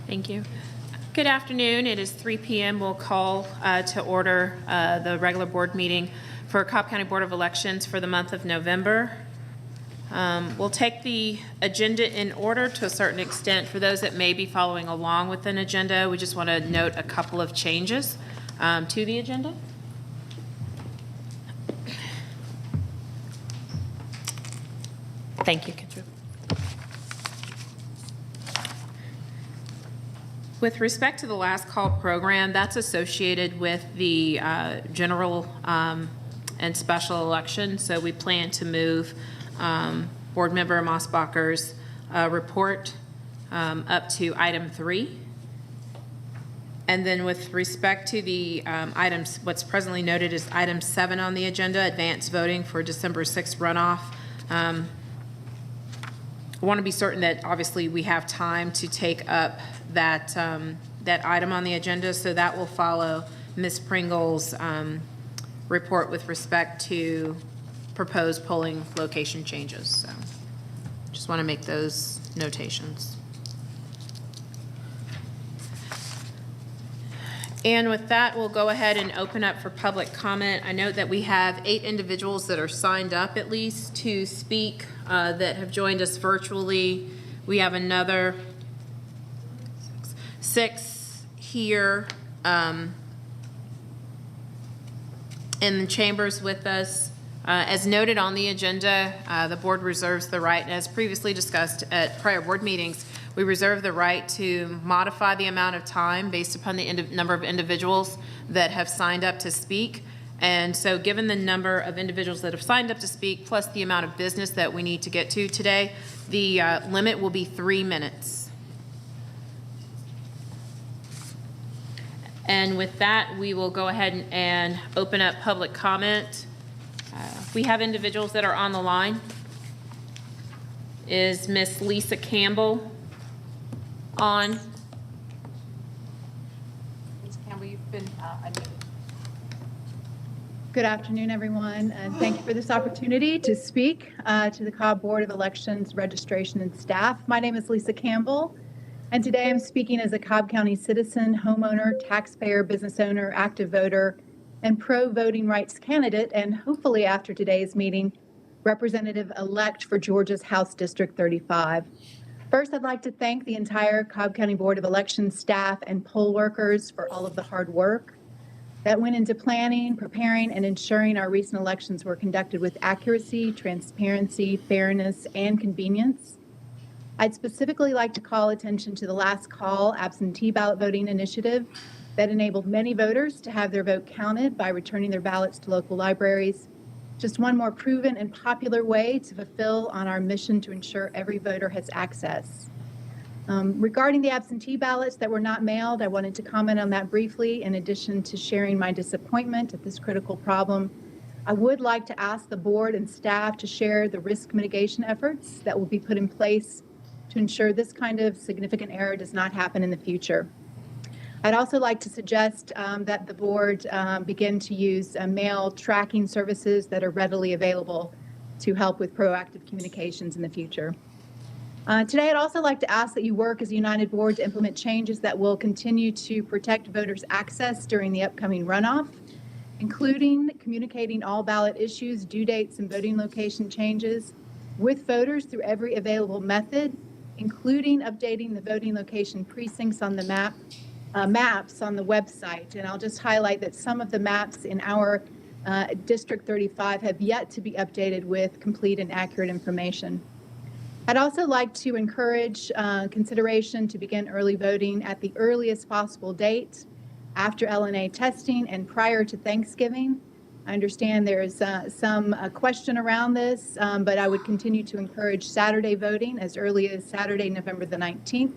Thank you. Good afternoon. It is 3 p.m. We'll call to order the regular board meeting for Cobb County Board of Elections for the month of November. We'll take the agenda in order to a certain extent. For those that may be following along with an agenda, we just want to note a couple of changes to the agenda. Thank you, Kendra. With respect to the last call program, that's associated with the general and special election. So we plan to move Board Member Mosbacher's report up to item 3. And then with respect to the items, what's presently noted is item 7 on the agenda, advance voting for December 6th runoff. I want to be certain that obviously we have time to take up that that item on the agenda, so that will follow Ms. Pringle's report with respect to proposed polling location changes. So just want to make those notations. And with that, we'll go ahead and open up for public comment. I note that we have 8 individuals that are signed up at least to speak that have joined us virtually. We have another 6 here in the chambers with us. As noted on the agenda, the board reserves the right, as previously discussed at prior board meetings, we reserve the right to modify the amount of time based upon the number of individuals that have signed up to speak. And so given the number of individuals that have signed up to speak, plus the amount of business that we need to get to today, the limit will be 3 minutes. And with that, we will go ahead and open up public comment. We have individuals that are on the line. Is Miss Lisa Campbell on? Ms. Campbell, you've been unmuted. Good afternoon, everyone, and thank you for this opportunity to speak to the Cobb Board of Elections Registration and Staff. My name is Lisa Campbell, and today I'm speaking as a Cobb County citizen, homeowner, taxpayer, business owner, active voter, and pro-voting rights candidate, and hopefully after today's meeting, representative-elect for Georgia's House District 35. First, I'd like to thank the entire Cobb County Board of Elections staff and poll workers for all of the hard work that went into planning, preparing, and ensuring our recent elections were conducted with accuracy, transparency, fairness, and convenience. I'd specifically like to call attention to the last call absentee ballot voting initiative that enabled many voters to have their vote counted by returning their ballots to local libraries. Just one more proven and popular way to fulfill on our mission to ensure every voter has access. Regarding the absentee ballots that were not mailed, I wanted to comment on that briefly. In addition to sharing my disappointment at this critical problem, I would like to ask the board and staff to share the risk mitigation efforts that will be put in place to ensure this kind of significant error does not happen in the future. I'd also like to suggest that the board begin to use mail tracking services that are readily available to help with proactive communications in the future. Today, I'd also like to ask that you work as a united board to implement changes that will continue to protect voters' access during the upcoming runoff, including communicating all ballot issues, due dates, and voting location changes with voters through every available method, including updating the voting location precincts on the maps on the website. And I'll just highlight that some of the maps in our District 35 have yet to be updated with complete and accurate information. I'd also like to encourage consideration to begin early voting at the earliest possible date after LNA testing and prior to Thanksgiving. I understand there is some question around this, but I would continue to encourage Saturday voting as early as Saturday, November the 19th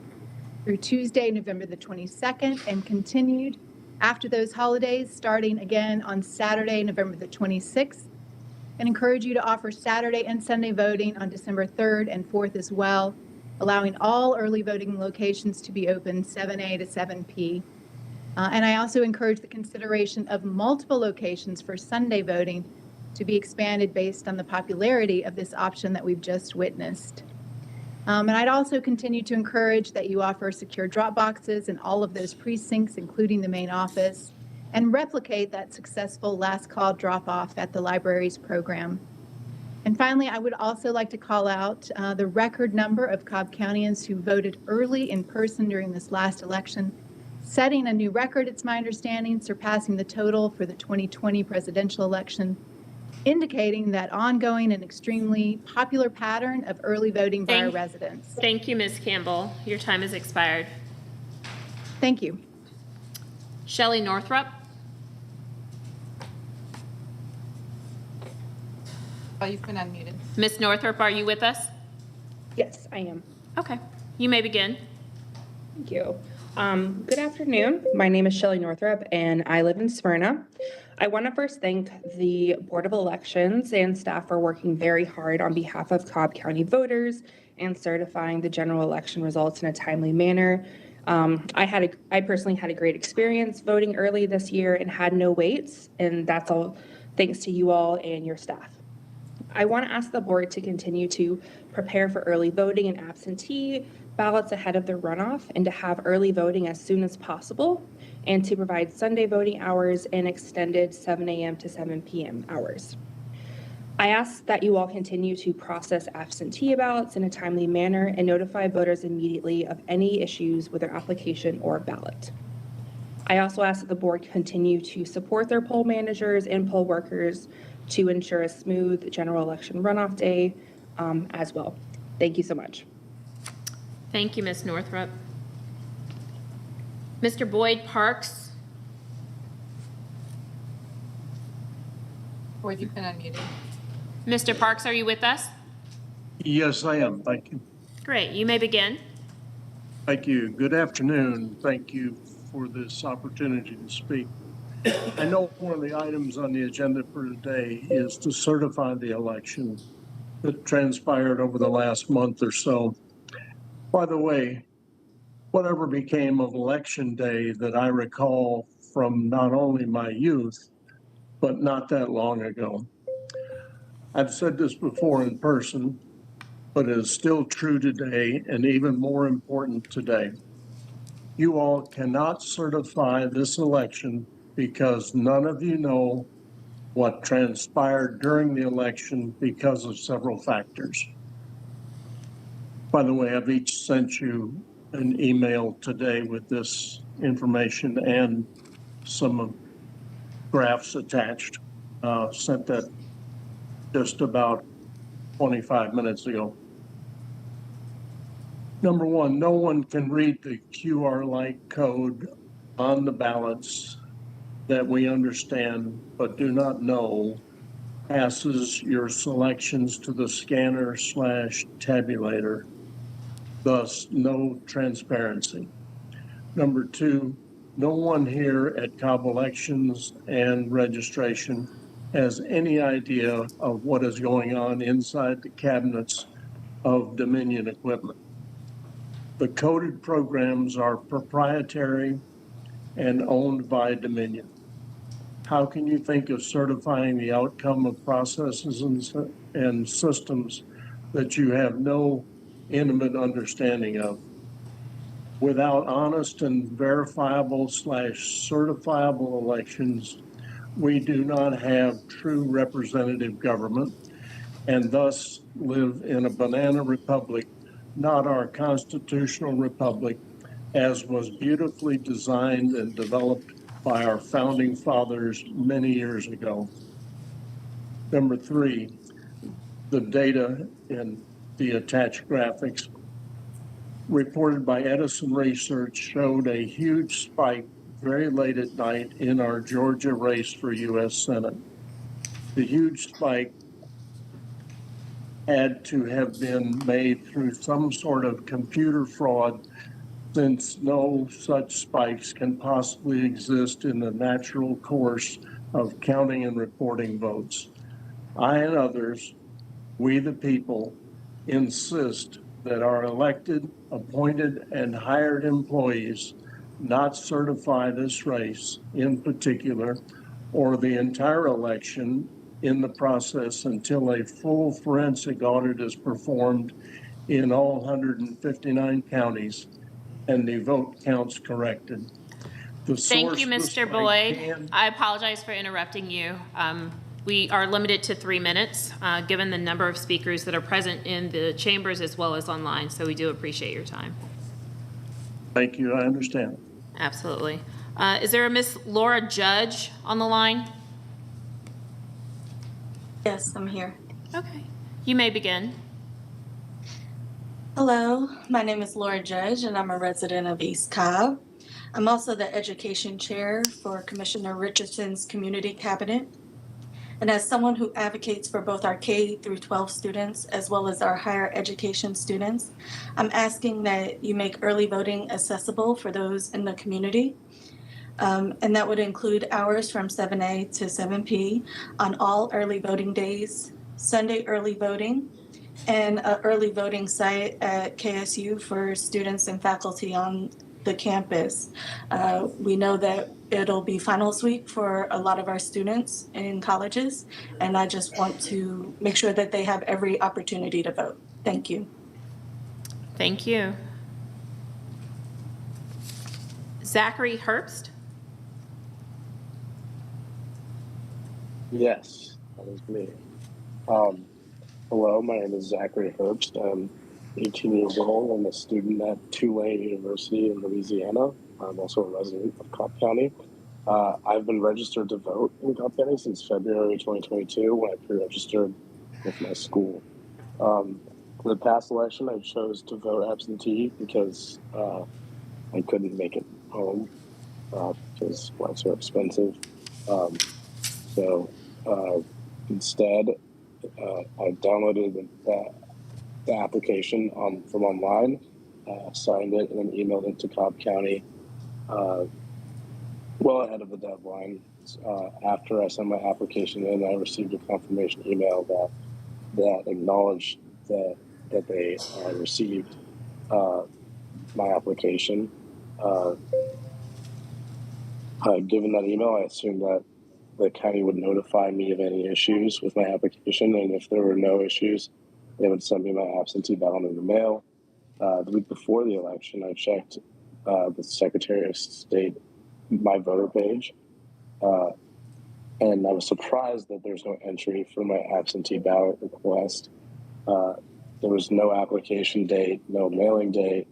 through Tuesday, November the 22nd, and continued after those holidays, starting again on Saturday, November the 26th. And encourage you to offer Saturday and Sunday voting on December 3rd and 4th as well, allowing all early voting locations to be open 7A to 7P. And I also encourage the consideration of multiple locations for Sunday voting to be expanded based on the popularity of this option that we've just witnessed. And I'd also continue to encourage that you offer secure drop boxes in all of those precincts, including the main office, and replicate that successful last call drop off at the libraries program. And finally, I would also like to call out the record number of Cobb Countyans who voted early in person during this last election, setting a new record, it's my understanding, surpassing the total for the 2020 presidential election, indicating that ongoing and extremely popular pattern of early voting by our residents. Thank you, Ms. Campbell. Your time has expired. Thank you. Shelley Northrup. Oh, you've been unmuted. Ms. Northrup, are you with us? Yes, I am. Okay, you may begin. Thank you. Good afternoon. My name is Shelley Northrup, and I live in Smyrna. I want to first thank the Board of Elections and staff for working very hard on behalf of Cobb County voters and certifying the general election results in a timely manner. I personally had a great experience voting early this year and had no waits, and that's all thanks to you all and your staff. I want to ask the board to continue to prepare for early voting and absentee ballots ahead of the runoff and to have early voting as soon as possible and to provide Sunday voting hours and extended 7 a.m. to 7 p.m. hours. I ask that you all continue to process absentee ballots in a timely manner and notify voters immediately of any issues with their application or ballot. I also ask that the board continue to support their poll managers and poll workers to ensure a smooth general election runoff day as well. Thank you so much. Thank you, Ms. Northrup. Mr. Boyd Parks. Boyd, you've been unmuted. Mr. Parks, are you with us? Yes, I am. Thank you. Great, you may begin. Thank you. Good afternoon. Thank you for this opportunity to speak. I know one of the items on the agenda for today is to certify the election that transpired over the last month or so. By the way, whatever became of Election Day that I recall from not only my youth, but not that long ago. I've said this before in person, but it is still true today and even more important today. You all cannot certify this election because none of you know what transpired during the election because of several factors. By the way, I've each sent you an email today with this information and some graphs attached. Sent that just about 25 minutes ago. Number one, no one can read the QR-like code on the ballots that we understand but do not know passes your selections to the scanner/tabulator, thus no transparency. Number two, no one here at Cobb Elections and Registration has any idea of what is going on inside the cabinets of Dominion equipment. The coded programs are proprietary and owned by Dominion. How can you think of certifying the outcome of processes and systems that you have no intimate understanding of? Without honest and verifiable/certifiable elections, we do not have true representative government and thus live in a banana republic, not our constitutional republic, as was beautifully designed and developed by our founding fathers many years ago. Number three, the data in the attached graphics reported by Edison Research showed a huge spike very late at night in our Georgia race for U.S. Senate. The huge spike had to have been made through some sort of computer fraud, since no such spikes can possibly exist in the natural course of counting and reporting votes. I and others, we the people, insist that our elected, appointed, and hired employees not certify this race in particular, or the entire election in the process until a full forensic audit is performed in all 159 counties, and the vote counts corrected. The Thank you, source was Mr. by Boyd. hand- I apologize for interrupting you. We are limited to 3 minutes, given the number of speakers that are present in the chambers as well as online, so we do appreciate your time. Thank you, I understand. Absolutely. Is there a Miss Laura Judge on the line? Yes, I'm here. Okay. You may begin. Hello, my name is Laura Judge, and I'm a resident of East Cobb. I'm also the education chair for Commissioner Richardson's Community Cabinet. And as someone who advocates for both our K through 12 students as well as our higher education students, I'm asking that you make early voting accessible for those in the community. And that would include hours from 7 A to 7 P on all early voting days, Sunday early voting, and an early voting site at KSU for students and faculty on the campus. We know that it'll be finals week for a lot of our students in colleges, and I just want to make sure that they have every opportunity to vote. Thank you. Thank you. Zachary Herbst? Yes, that is me. Hello, my name is Zachary Herbst. I'm 18 years old. I'm a student at Tulane University in Louisiana. I'm also a resident of Cobb County. I've been registered to vote in Cobb County since February 2022 when I pre-registered with my school. For the past election, I chose to vote absentee because I couldn't make it home because flights are expensive. Instead, I downloaded the application from online, signed it, and then emailed it to Cobb County well ahead of the deadline. After I sent my application in, I received a confirmation email that acknowledged that they received my application. Given that email, I assumed that the county would notify me of any issues with my application, and if there were no issues, they would send me my absentee ballot in the mail. The week before the election, I checked the Secretary of State My Voter page, and I was surprised that there's no entry for my absentee ballot request. There was no application date, no mailing date,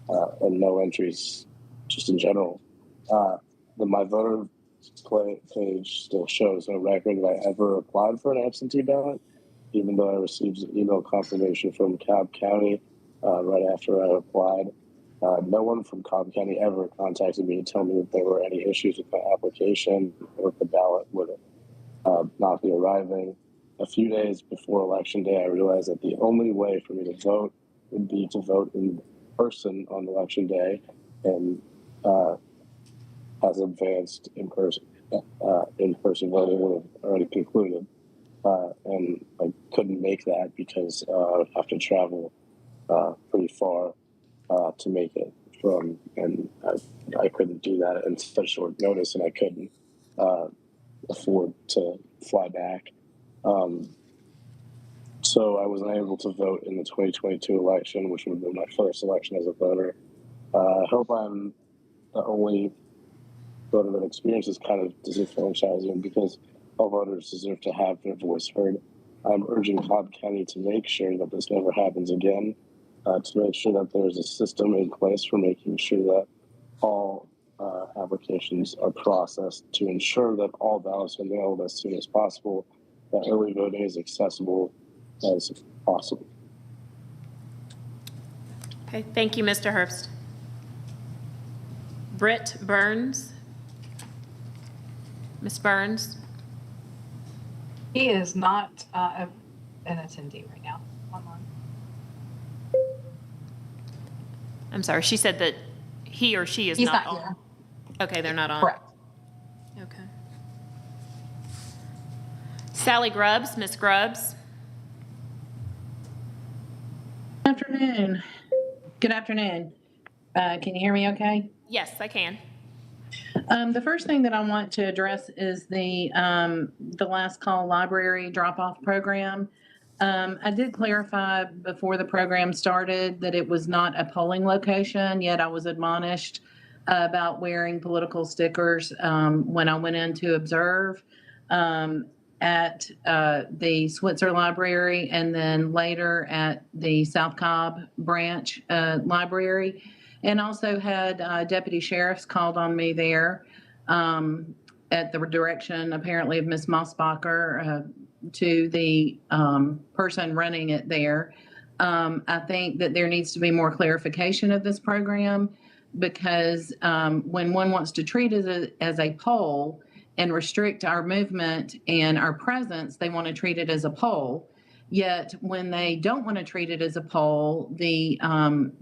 and no entries just in general. The My Voter page still shows no record that I ever applied for an absentee ballot, even though I received an email confirmation from Cobb County right after I applied. No one from Cobb County ever contacted me to tell me that there were any issues with my application or if the ballot would not be arriving. A few days before Election Day, I realized that the only way for me to vote would be to vote in person on Election Day, and as advanced in-person voting would have already concluded. And I couldn't make that because I would have to travel pretty far to make it and I couldn't do that in such short notice, and I couldn't afford to fly back. So I was unable to vote in the 2022 election, which would have been my first election as a voter. I hope I'm the only voter that experiences kind of disenfranchising because all voters deserve to have their voice heard. I'm urging Cobb County to make sure that this never happens again, to make sure that there's a system in place for making sure that all applications are processed to ensure that all ballots are mailed as soon as possible, that early voting is accessible as possible. Okay, thank you, Mr. Herbst. Britt Burns. Ms. Burns? He is not an attendee right now online. I'm sorry, she said that he or she is He's not not on. here. Okay, they're not on. Correct. Okay. Sally Grubbs, Ms. Grubbs? Afternoon. Good afternoon. Can you hear me okay? Yes, I can. The first thing that I want to address is the last call library drop-off program. I did clarify before the program started that it was not a polling location, yet I was admonished about wearing political stickers when I went in to observe at the Switzer Library and then later at the South Cobb branch library, and also had deputy sheriffs called on me there at the direction apparently of Miss Mossbacher to the person running it there. I think that there needs to be more clarification of this program because when one wants to treat it as a poll and restrict our movement and our presence, they want to treat it as a poll. Yet when they don't want to treat it as a poll, the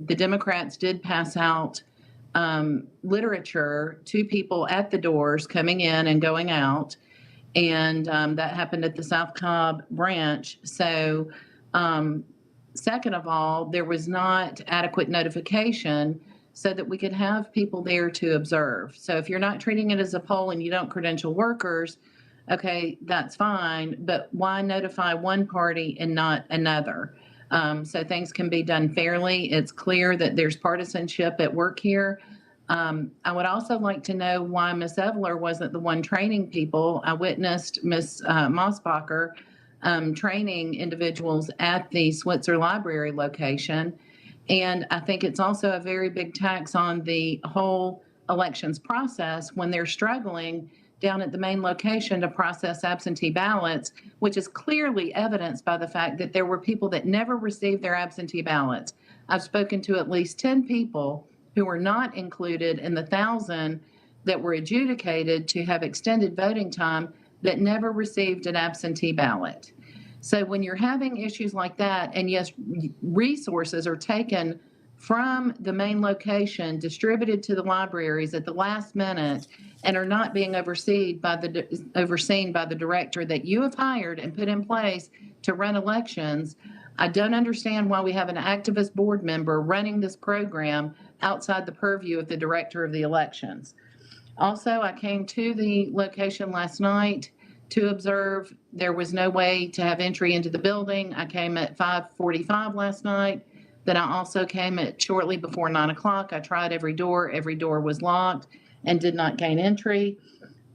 Democrats did pass out literature to people at the doors coming in and going out. And that happened at the South Cobb branch. So, second of all, there was not adequate notification so that we could have people there to observe. So if you're not treating it as a poll and you don't credential workers, okay, that's fine, but why notify one party and not another? So things can be done fairly. It's clear that there's partisanship at work here. I would also like to know why Ms. Evler wasn't the one training people. I witnessed Ms. Mossbacher training individuals at the Switzer Library location. And I think it's also a very big tax on the whole elections process when they're struggling down at the main location to process absentee ballots, which is clearly evidenced by the fact that there were people that never received their absentee ballots. I've spoken to at least 10 people who were not included in the 1,000 that were adjudicated to have extended voting time that never received an absentee ballot. So when you're having issues like that, and yes, resources are taken from the main location, distributed to the libraries at the last minute, and are not being overseen by the director that you have hired and put in place to run elections, I don't understand why we have an activist board member running this program outside the purview of the director of the elections. Also, I came to the location last night to observe. There was no way to have entry into the building. I came at 5:45 last night. Then I also came at shortly before 9 o'clock. I tried every door. Every door was locked and did not gain entry.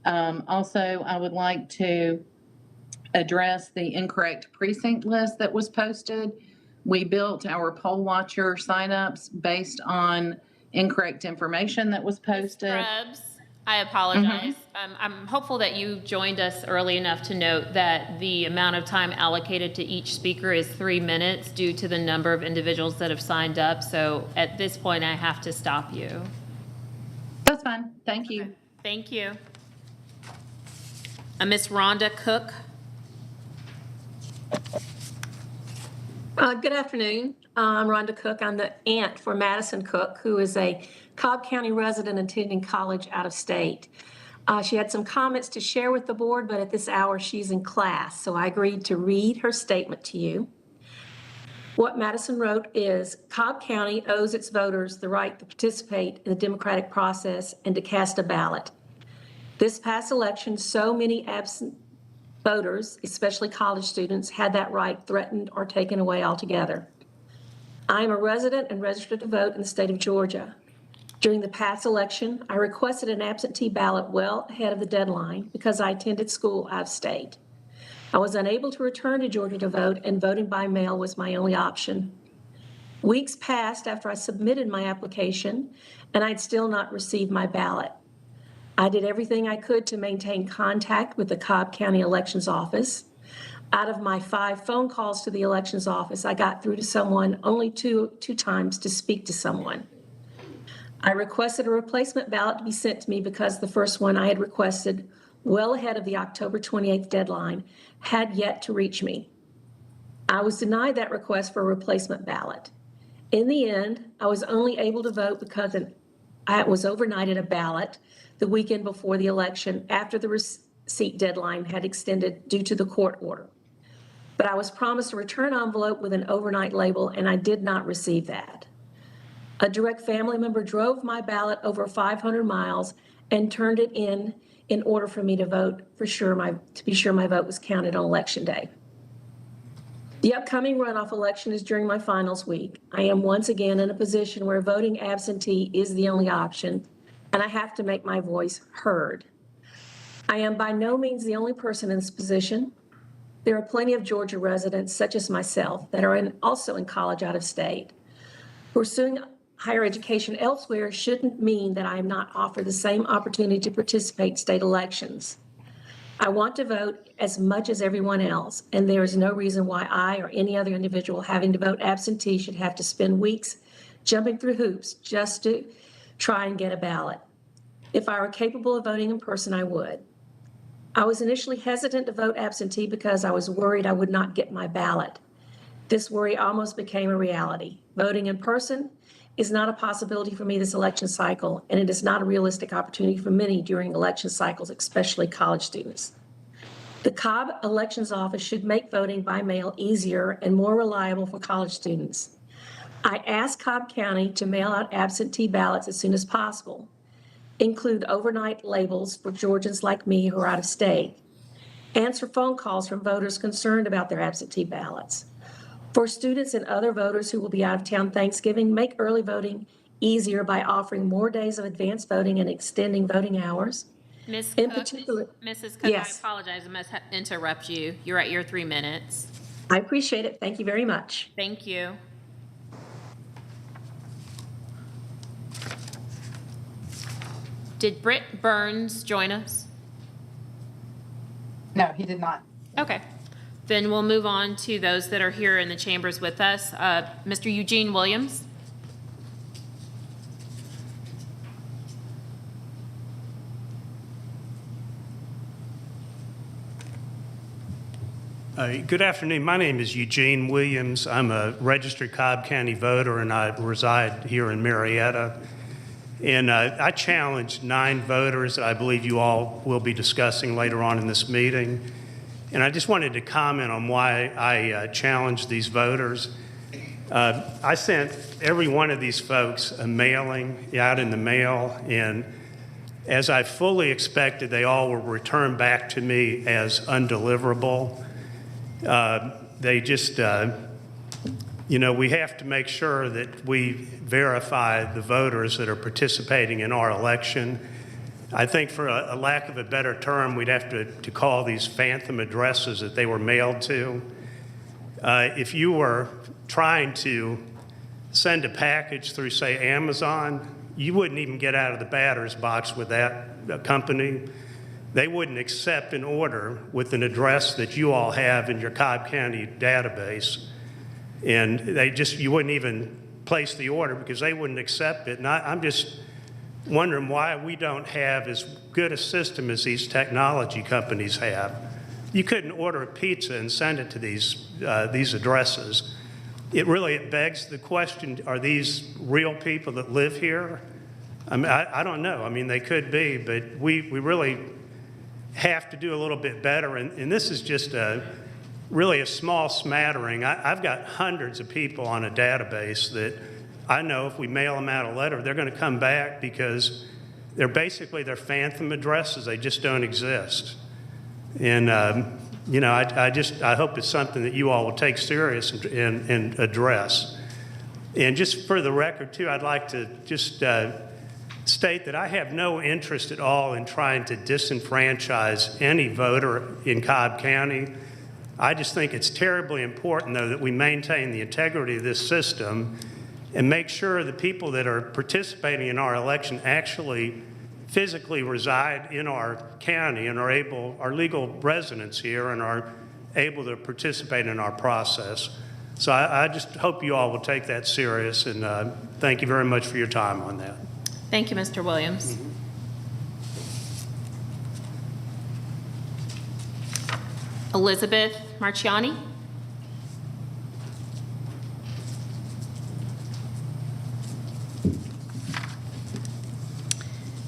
Also, I would like to address the incorrect precinct list that was posted. We built our poll watcher signups based on incorrect information that was posted. Scrubs, I apologize. I'm hopeful that you joined us early enough to note that the amount of time allocated to each speaker is 3 minutes due to the number of individuals that have signed up. So at this point, I have to stop you. That's fine. Thank you. Thank you. Miss Rhonda Cook. Good afternoon. I'm Rhonda Cook. I'm the aunt for Madison Cook, who is a Cobb County resident attending college out of state. She had some comments to share with the board, but at this hour she's in class, so I agreed to read her statement to you. What Madison wrote is, Cobb County owes its voters the right to participate in the democratic process and to cast a ballot. This past election, so many absent voters, especially college students, had that right threatened or taken away altogether. I am a resident and registered to vote in the state of Georgia. During the past election, I requested an absentee ballot well ahead of the deadline because I attended school out of state. I was unable to return to Georgia to vote, and voting by mail was my only option. Weeks passed after I submitted my application, and I'd still not received my ballot. I did everything I could to maintain contact with the Cobb County Elections Office. Out of my 5 phone calls to the elections office, I got through to someone only two times to speak to someone. I requested a replacement ballot to be sent to me because the first one I had requested, well ahead of the October 28th deadline, had yet to reach me. I was denied that request for a replacement ballot. In the end, I was only able to vote because I was overnighted a ballot the weekend before the election after the receipt deadline had extended due to the court order. But I was promised a return envelope with an overnight label, and I did not receive that. A direct family member drove my ballot over 500 miles and turned it in order for me to vote to be sure my vote was counted on election day. The upcoming runoff election is during my finals week. I am once again in a position where voting absentee is the only option, and I have to make my voice heard. I am by no means the only person in this position. There are plenty of Georgia residents, such as myself, that are also in college out of state. Pursuing higher education elsewhere shouldn't mean that I am not offered the same opportunity to participate in state elections. I want to vote as much as everyone else, and there is no reason why I or any other individual having to vote absentee should have to spend weeks jumping through hoops just to try and get a ballot. If I were capable of voting in person, I would. I was initially hesitant to vote absentee because I was worried I would not get my ballot. This worry almost became a reality. Voting in person is not a possibility for me this election cycle, and it is not a realistic opportunity for many during election cycles, especially college students. The Cobb Elections Office should make voting by mail easier and more reliable for college students. I asked Cobb County to mail out absentee ballots as soon as possible, include overnight labels for Georgians like me who are out of state, answer phone calls from voters concerned about their absentee ballots. For students and other voters who will be out of town Thanksgiving, make early voting easier by offering more days of advanced voting and extending voting hours. Ms. In Cook, particular, Mrs. Cook, yes. I apologize. I must interrupt you. You're at your 3 minutes. I appreciate it. Thank you very much. Thank you. Did Britt Burns join us? No, he did not. Okay. Then we'll move on to those that are here in the chambers with us. Mr. Eugene Williams. Good afternoon. My name is Eugene Williams. I'm a registered Cobb County voter, and I reside here in Marietta. And I challenged 9 voters that I believe you all will be discussing later on in this meeting. And I just wanted to comment on why I challenged these voters. I sent every one of these folks a mailing out in the mail, and as I fully expected, they all were returned back to me as undeliverable. They just, you know, we have to make sure that we verify the voters that are participating in our election. I think for a lack of a better term, we'd have to call these phantom addresses that they were mailed to. If you were trying to send a package through, say, Amazon, you wouldn't even get out of the batter's box with that company. They wouldn't accept an order with an address that you all have in your Cobb County database. And you wouldn't even place the order because they wouldn't accept it. And I'm just wondering why we don't have as good a system as these technology companies have. You couldn't order a pizza and send it to these addresses. It begs the question, are these real people that live here? I mean, I don't know. I mean, they could be, but we really have to do a little bit better. And this is just really a small smattering. I've got hundreds of people on a database that I know if we mail them out a letter, they're going to come back because they're phantom addresses. They just don't exist. And, you know, I hope it's something that you all will take serious and address. And just for the record, too, I'd like to just state that I have no interest at all in trying to disenfranchise any voter in Cobb County. I just think it's terribly important, though, that we maintain the integrity of this system and make sure the people that are participating in our election actually physically reside in our county and are legal residents here and are able to participate in our process. So I just hope you all will take that serious, and thank you very much for your time on that. Thank you, Mr. Williams. Elizabeth Marchiani.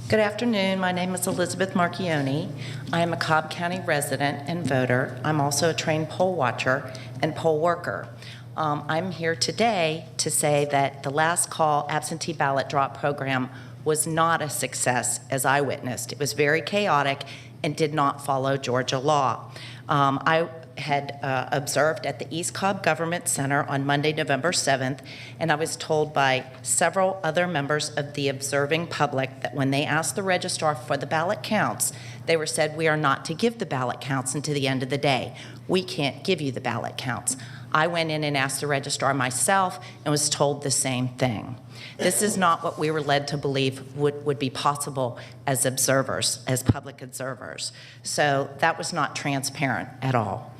Good afternoon. My name is Elizabeth Marchioni. I am a Cobb County resident and voter. I'm also a trained poll watcher and poll worker. I'm here today to say that the last call absentee ballot drop program was not a success, as I witnessed. It was very chaotic and did not follow Georgia law. I had observed at the East Cobb Government Center on Monday, November 7th, and I was told by several other members of the observing public that when they asked the registrar for the ballot counts, they were said, we are not to give the ballot counts until the end of the day. We can't give you the ballot counts. I went in and asked the registrar myself and was told the same thing. This is not what we were led to believe would be possible as observers, as public observers. So that was not transparent at all.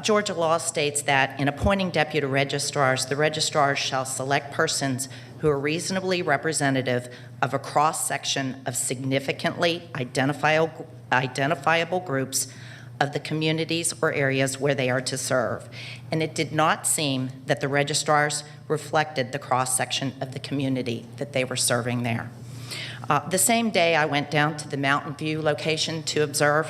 Georgia law states that in appointing deputy registrars, the registrars shall select persons who are reasonably representative of a cross-section of significantly identifiable groups of the communities or areas where they are to serve. And it did not seem that the registrars reflected the cross-section of the community that they were serving there. The same day, I went down to the Mountain View location to observe,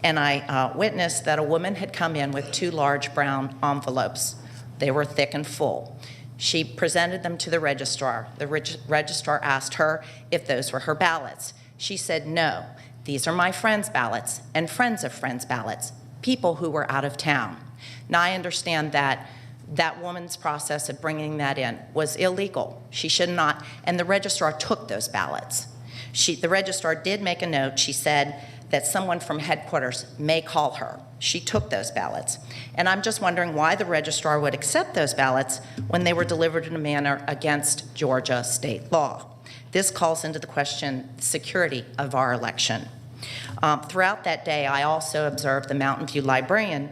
and I witnessed that a woman had come in with 2 large brown envelopes. They were thick and full. She presented them to the registrar. The registrar asked her if those were her ballots. She said, no. These are my friends' ballots and friends of friends' ballots, people who were out of town. Now, I understand that that woman's process of bringing that in was illegal. She should not, and the registrar took those ballots. The registrar did make a note. She said that someone from headquarters may call her. She took those ballots. And I'm just wondering why the registrar would accept those ballots when they were delivered in a manner against Georgia state law. This calls into the question the security of our election. Throughout that day, I also observed the Mountain View librarian,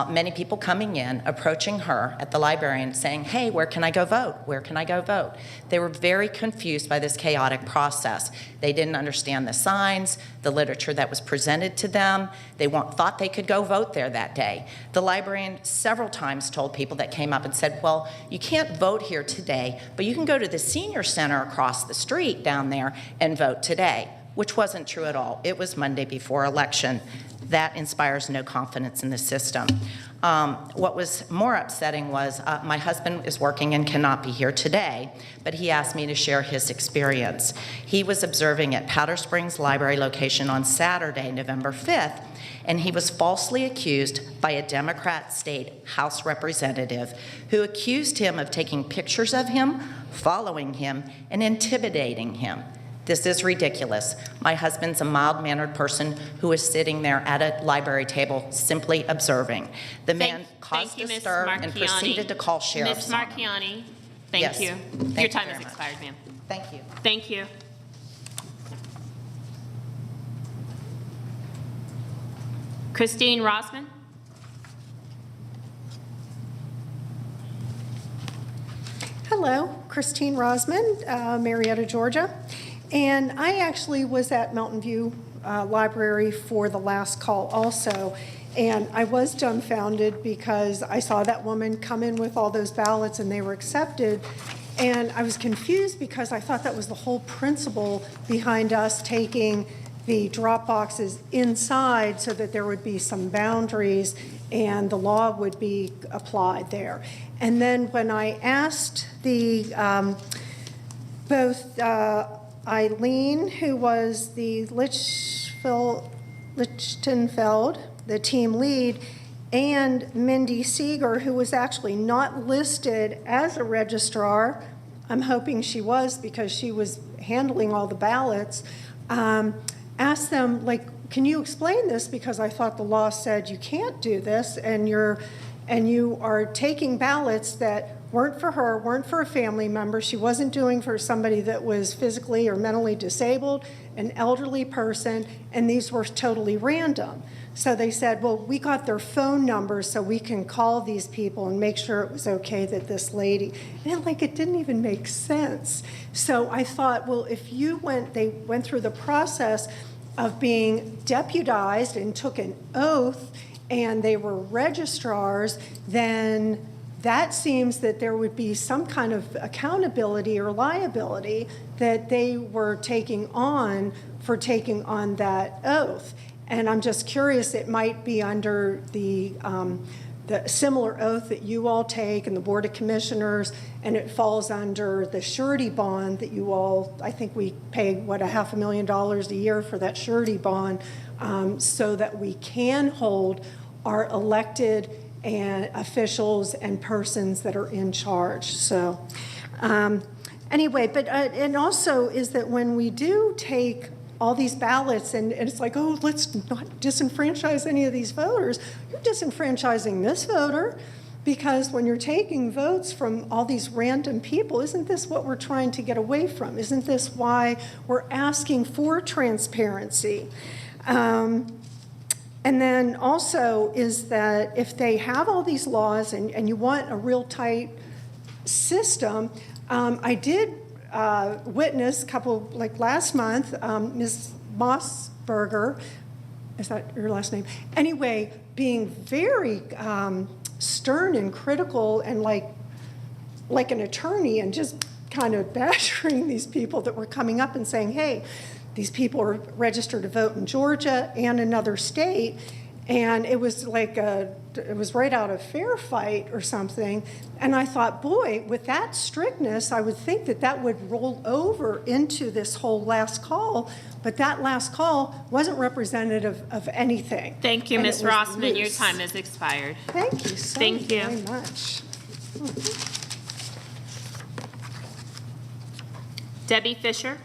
many people coming in, approaching her at the library and saying, hey, where can I go vote? Where can I go vote? They were very confused by this chaotic process. They didn't understand the signs, the literature that was presented to them. They thought they could go vote there that day. The librarian several times told people that came up and said, well, you can't vote here today, but you can go to the senior center across the street down there and vote today, which wasn't true at all. It was Monday before election. That inspires no confidence in the system. What was more upsetting was my husband is working and cannot be here today, but he asked me to share his experience. He was observing at Powder Springs Library location on Saturday, November 5th, and he was falsely accused by a Democrat state House representative who accused him of taking pictures of him, following him, and intimidating him. This is ridiculous. My husband's a mild-mannered person who is sitting there at a library table simply observing. The man caused a stir and proceeded to call sheriffs. Ms. Marchiani, thank Yes. you. Thank Your you time very has much. expired, ma'am. Thank you. Thank you. Christine Rosman? Hello, Christine Rosman, Marietta, Georgia. And I actually was at Mountain View Library for the last call also. And I was dumbfounded because I saw that woman come in with all those ballots and they were accepted. And I was confused because I thought that was the whole principle behind us taking the drop boxes inside so that there would be some boundaries and the law would be applied there. And then when I asked both Eileen, who was the Lichtenfeld, the team lead, and Mindy Seeger, who was actually not listed as a registrar, I'm hoping she was because she was handling all the ballots, asked them, like, can you explain this? Because I thought the law said you can't do this, and you are taking ballots that weren't for her, weren't for a family member. She wasn't doing for somebody that was physically or mentally disabled, an elderly person, and these were totally random. So they said, well, we got their phone numbers so we can call these people and make sure it was okay that this lady, and it didn't even make sense. So I thought, well, if they went through the process of being deputized and took an oath and they were registrars, then that seems that there would be some kind of accountability or liability that they were taking on for taking on that oath. And I'm just curious, it might be under the similar oath that you all take and the Board of Commissioners, and it falls under the surety bond that you all, I think we pay, $500,000 a year for that surety bond, so that we can hold our elected and officials and persons that are in charge. So anyway, but and also is that when we do take all these ballots and it's like, oh, let's not disenfranchise any of these voters, you're disenfranchising this voter, because when you're taking votes from all these random people, isn't this what we're trying to get away from? Isn't this why we're asking for transparency? And then also is that if they have all these laws and you want a real tight system, I did witness a couple, like last month, Ms. Mossberger, is that your last name? Anyway, being very stern and critical and like an attorney and just kind of badgering these people that were coming up and saying, hey, these people are registered to vote in Georgia and another state, and it was like it was right out of Fair Fight or something. And I thought, boy, with that strictness, I would think that that would roll over into this whole last call, but that last call wasn't representative of anything. Thank you, And Ms. it was Rossman. Your loose. time has expired. Thank you so Thank you. very much. Debbie Fisher.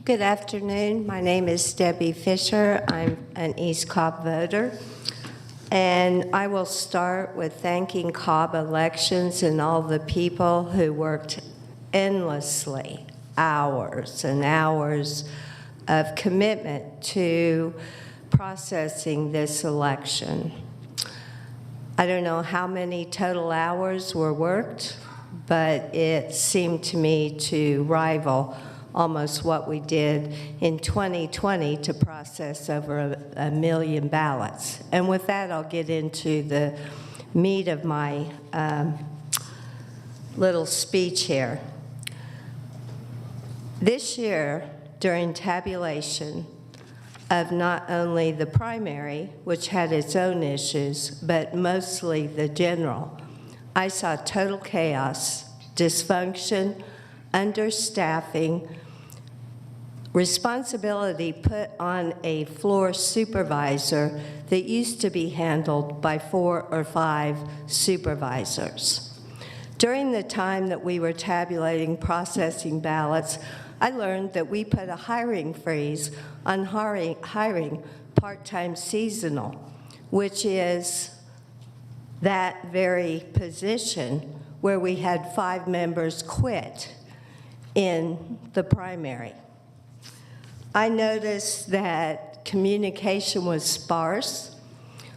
Good afternoon. My name is Debbie Fisher. I'm an East Cobb voter. And I will start with thanking Cobb Elections and all the people who worked endlessly, hours and hours of commitment to processing this election. I don't know how many total hours were worked, but it seemed to me to rival almost what we did in 2020 to process over a million ballots. And with that, I'll get into the meat of my little speech here. This year, during tabulation of not only the primary, which had its own issues, but mostly the general, I saw total chaos, dysfunction, understaffing, responsibility put on a floor supervisor that used to be handled by 4 or 5 supervisors. During the time that we were tabulating, processing ballots, I learned that we put a hiring freeze on hiring part-time seasonal, which is that very position where we had 5 members quit in the primary. I noticed that communication was sparse.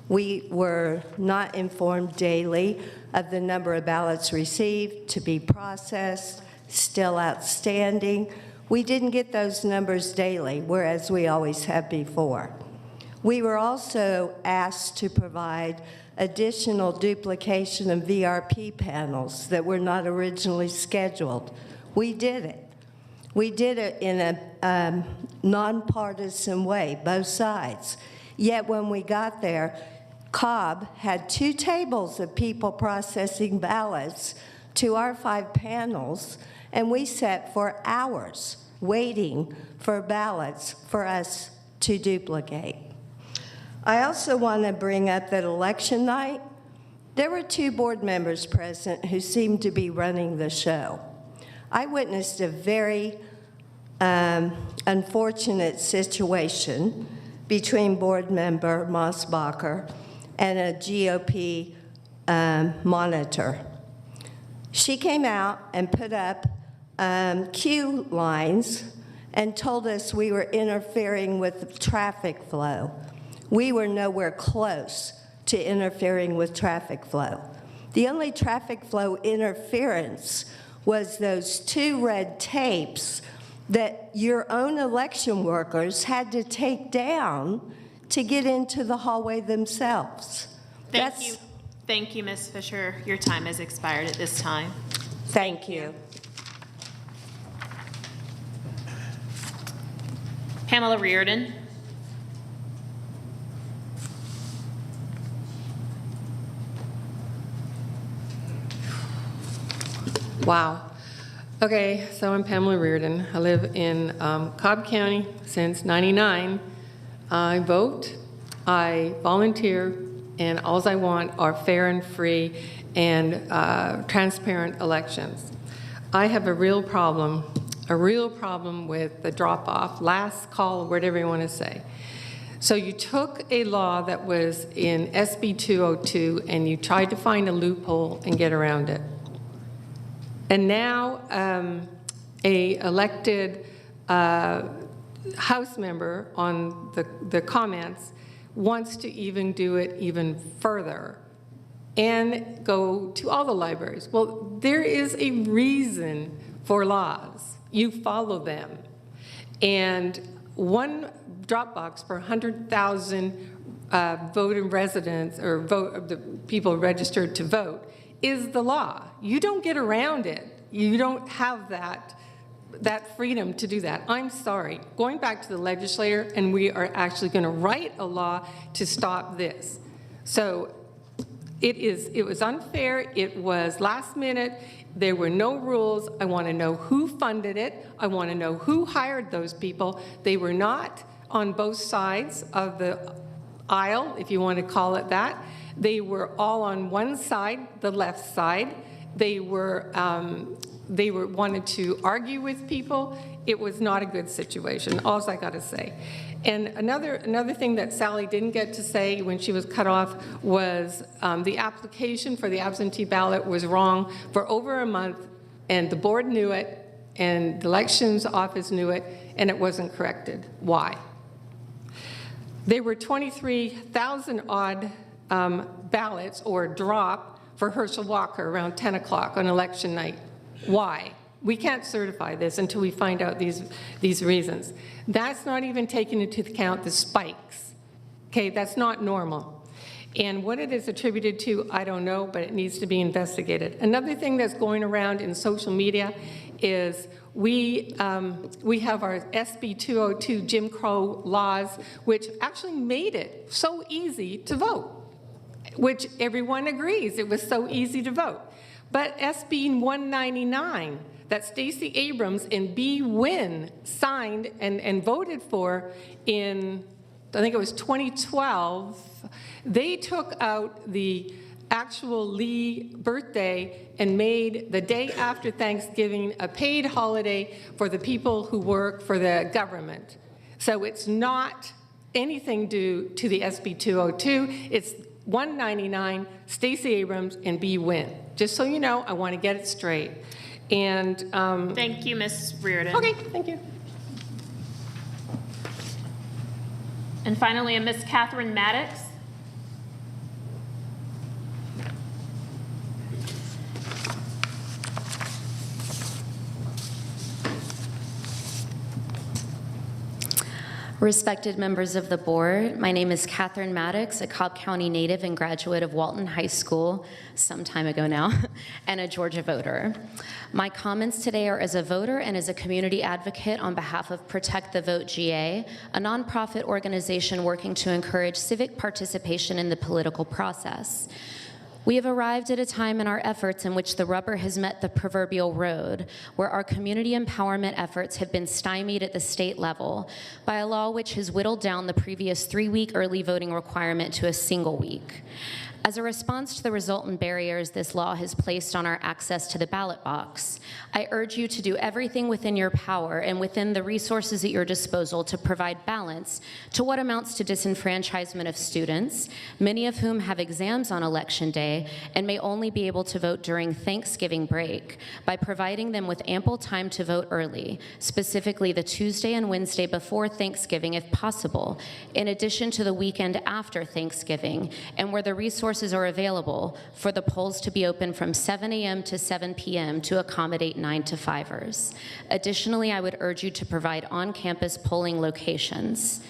We were not informed daily of the number of ballots received, to be processed, still outstanding. We didn't get those numbers daily, whereas we always have before. We were also asked to provide additional duplication of VRP panels that were not originally scheduled. We did it. We did it in a nonpartisan way, both sides. Yet when we got there, Cobb had 2 tables of people processing ballots to our 5 panels, and we sat for hours waiting for ballots for us to duplicate. I also want to bring up that election night, there were 2 board members present who seemed to be running the show. I witnessed a very unfortunate situation between board member Mossbacher and a GOP monitor. She came out and put up queue lines and told us we were interfering with the traffic flow. We were nowhere close to interfering with traffic flow. The only traffic flow interference was those 2 red tapes that your own election workers had to take down to get into the hallway themselves. Thank you. Thank you, Ms. Fisher. Your time has expired at this time. Thank you. Pamela Reardon. Wow. Okay, so I'm Pamela Reardon. I live in Cobb County since '99. I vote, I volunteer, and all I want are fair and free and transparent elections. I have a real problem with the drop-off, last call, whatever you want to say. So you took a law that was in SB 202 and you tried to find a loophole and get around it. And now a elected House member on the comments wants to even do it even further and go to all the libraries. Well, there is a reason for laws. You follow them. And one drop box per 100,000 voting residents or the people registered to vote is the law. You don't get around it. You don't have that freedom to do that. I'm sorry. Going back to the legislature, and we are actually going to write a law to stop this. So it was unfair. It was last minute. There were no rules. I want to know who funded it. I want to know who hired those people. They were not on both sides of the aisle, if you want to call it that. They were all on one side, the left side. They wanted to argue with people. It was not a good situation, all I got to say. And another thing that Sally didn't get to say when she was cut off was the application for the absentee ballot was wrong for over a month, and the board knew it, and the elections office knew it, and it wasn't corrected. Why? There were 23,000 odd ballots or drop for Herschel Walker around 10 o'clock on election night. Why? We can't certify this until we find out these reasons. That's not even taking into account the spikes. Okay, that's not normal. And what it is attributed to, I don't know, but it needs to be investigated. Another thing that's going around in social media is we have our SB 202 Jim Crow laws, which actually made it so easy to vote, which everyone agrees it was so easy to vote. But SB 199 that Stacey Abrams and B. Wynn signed and voted for in, I think it was 2012, they took out the actual Lee birthday and made the day after Thanksgiving a paid holiday for the people who work for the government. So it's not anything due to the SB 202. It's 199, Stacey Abrams, and B. Wynn. Just so you know, I want to get it straight. And thank you, Ms. Reardon. Okay, thank you. And finally, Ms. Catherine Maddox. Respected members of the board, my name is Catherine Maddox, a Cobb County native and graduate of Walton High School, some time ago now, and a Georgia voter. My comments today are as a voter and as a community advocate on behalf of Protect the Vote GA, a nonprofit organization working to encourage civic participation in the political process. We have arrived at a time in our efforts in which the rubber has met the proverbial road, where our community empowerment efforts have been stymied at the state level by a law which has whittled down the previous 3-week early voting requirement to a single week. As a response to the resultant barriers this law has placed on our access to the ballot box, I urge you to do everything within your power and within the resources at your disposal to provide balance to what amounts to disenfranchisement of students, many of whom have exams on Election Day and may only be able to vote during Thanksgiving break, by providing them with ample time to vote early, specifically the Tuesday and Wednesday before Thanksgiving if possible, in addition to the weekend after Thanksgiving, and where the resources are available for the polls to be open from 7 a.m. to 7 p.m. to accommodate 9-to-5ers. Additionally, I would urge you to provide on-campus polling locations.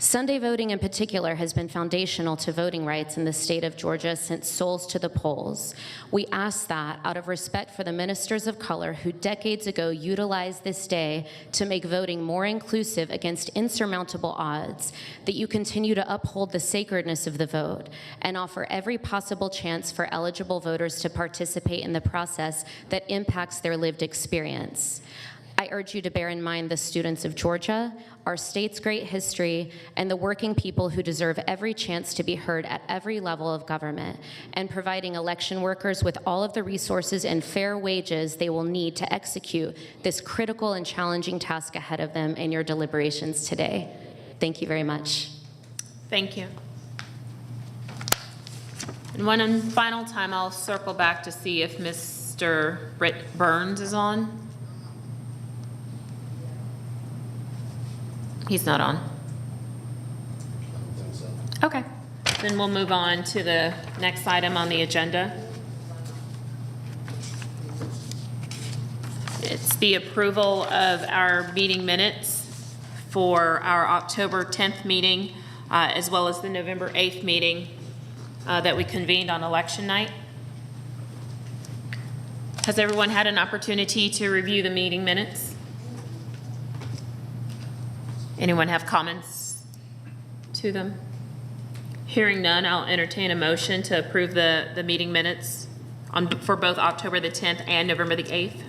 Sunday voting in particular has been foundational to voting rights in the state of Georgia since Souls to the Polls. We ask that, out of respect for the ministers of color who decades ago utilized this day to make voting more inclusive against insurmountable odds, that you continue to uphold the sacredness of the vote and offer every possible chance for eligible voters to participate in the process that impacts their lived experience. I urge you to bear in mind the students of Georgia, our state's great history, and the working people who deserve every chance to be heard at every level of government, and providing election workers with all of the resources and fair wages they will need to execute this critical and challenging task ahead of them in your deliberations today. Thank you very much. Thank you. And one final time, I'll circle back to see if Mr. Britt Burns is on. He's not on. Okay, then we'll move on to the next item on the agenda. It's the approval of our meeting minutes for our October 10th meeting, as well as the November 8th meeting that we convened on election night. Has everyone had an opportunity to review the meeting minutes? Anyone have comments to them? Hearing none, I'll entertain a motion to approve the meeting minutes for both October the 10th and November the 8th.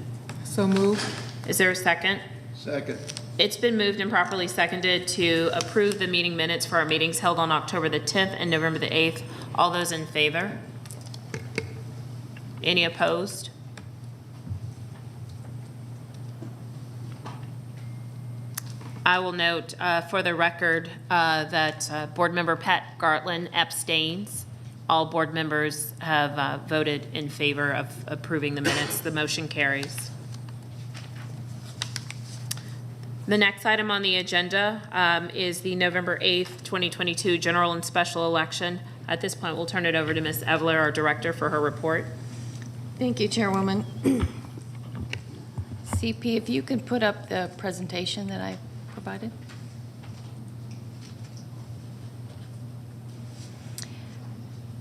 So moved. Is there a second? Second. It's been moved and properly seconded to approve the meeting minutes for our meetings held on October the 10th and November the 8th. All those in favor? Any opposed? I will note for the record that Board Member Pat Gartland abstains. All board members have voted in favor of approving the minutes. The motion carries. The next item on the agenda is the November 8th, 2022 general and special election. At this point, we'll turn it over to Ms. Evler, our director, for her report. Thank you, Chairwoman. CP, if you could put up the presentation that I provided.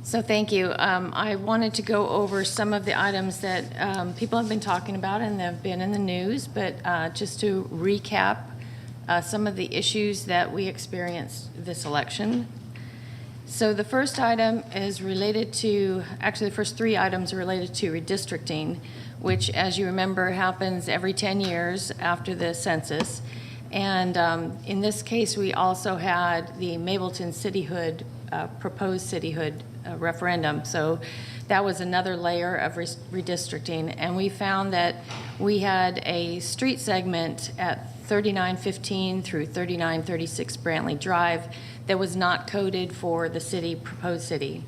So thank you. I wanted to go over some of the items that people have been talking about and have been in the news, but just to recap some of the issues that we experienced this election. So the first item is related to, actually the first three items are related to redistricting, which, as you remember, happens every 10 years after the census. And in this case, we also had the Mableton cityhood, proposed cityhood referendum. So that was another layer of redistricting. And we found that we had a street segment at 3915 through 3936 Brantley Drive that was not coded for the city, proposed city.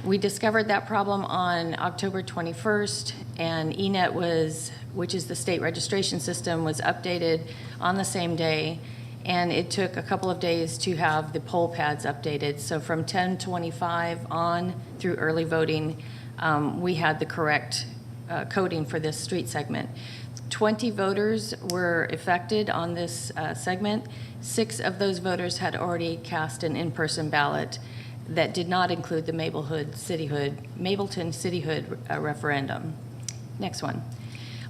We discovered that problem on October 21st, and ENET was, which is the state registration system, was updated on the same day, and it took a couple of days to have the poll pads updated. So from 10:25 on through early voting, we had the correct coding for this street segment. 20 voters were affected on this segment. 6 of those voters had already cast an in-person ballot that did not include the Mableton cityhood referendum. Next one.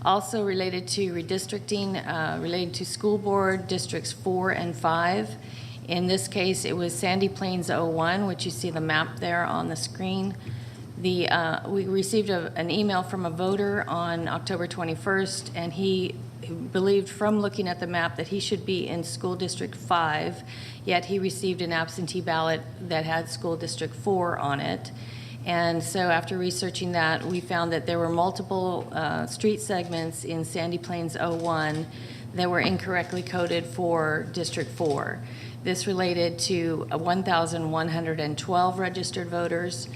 Also related to redistricting, related to school board districts 4 and 5. In this case, it was Sandy Plains 01, which you see the map there on the screen. We received an email from a voter on October 21st, and he believed from looking at the map that he should be in school district 5, yet he received an absentee ballot that had school district 4 on it. And so after researching that, we found that there were multiple street segments in Sandy Plains 01 that were incorrectly coded for District 4. This related to 1,112 registered voters,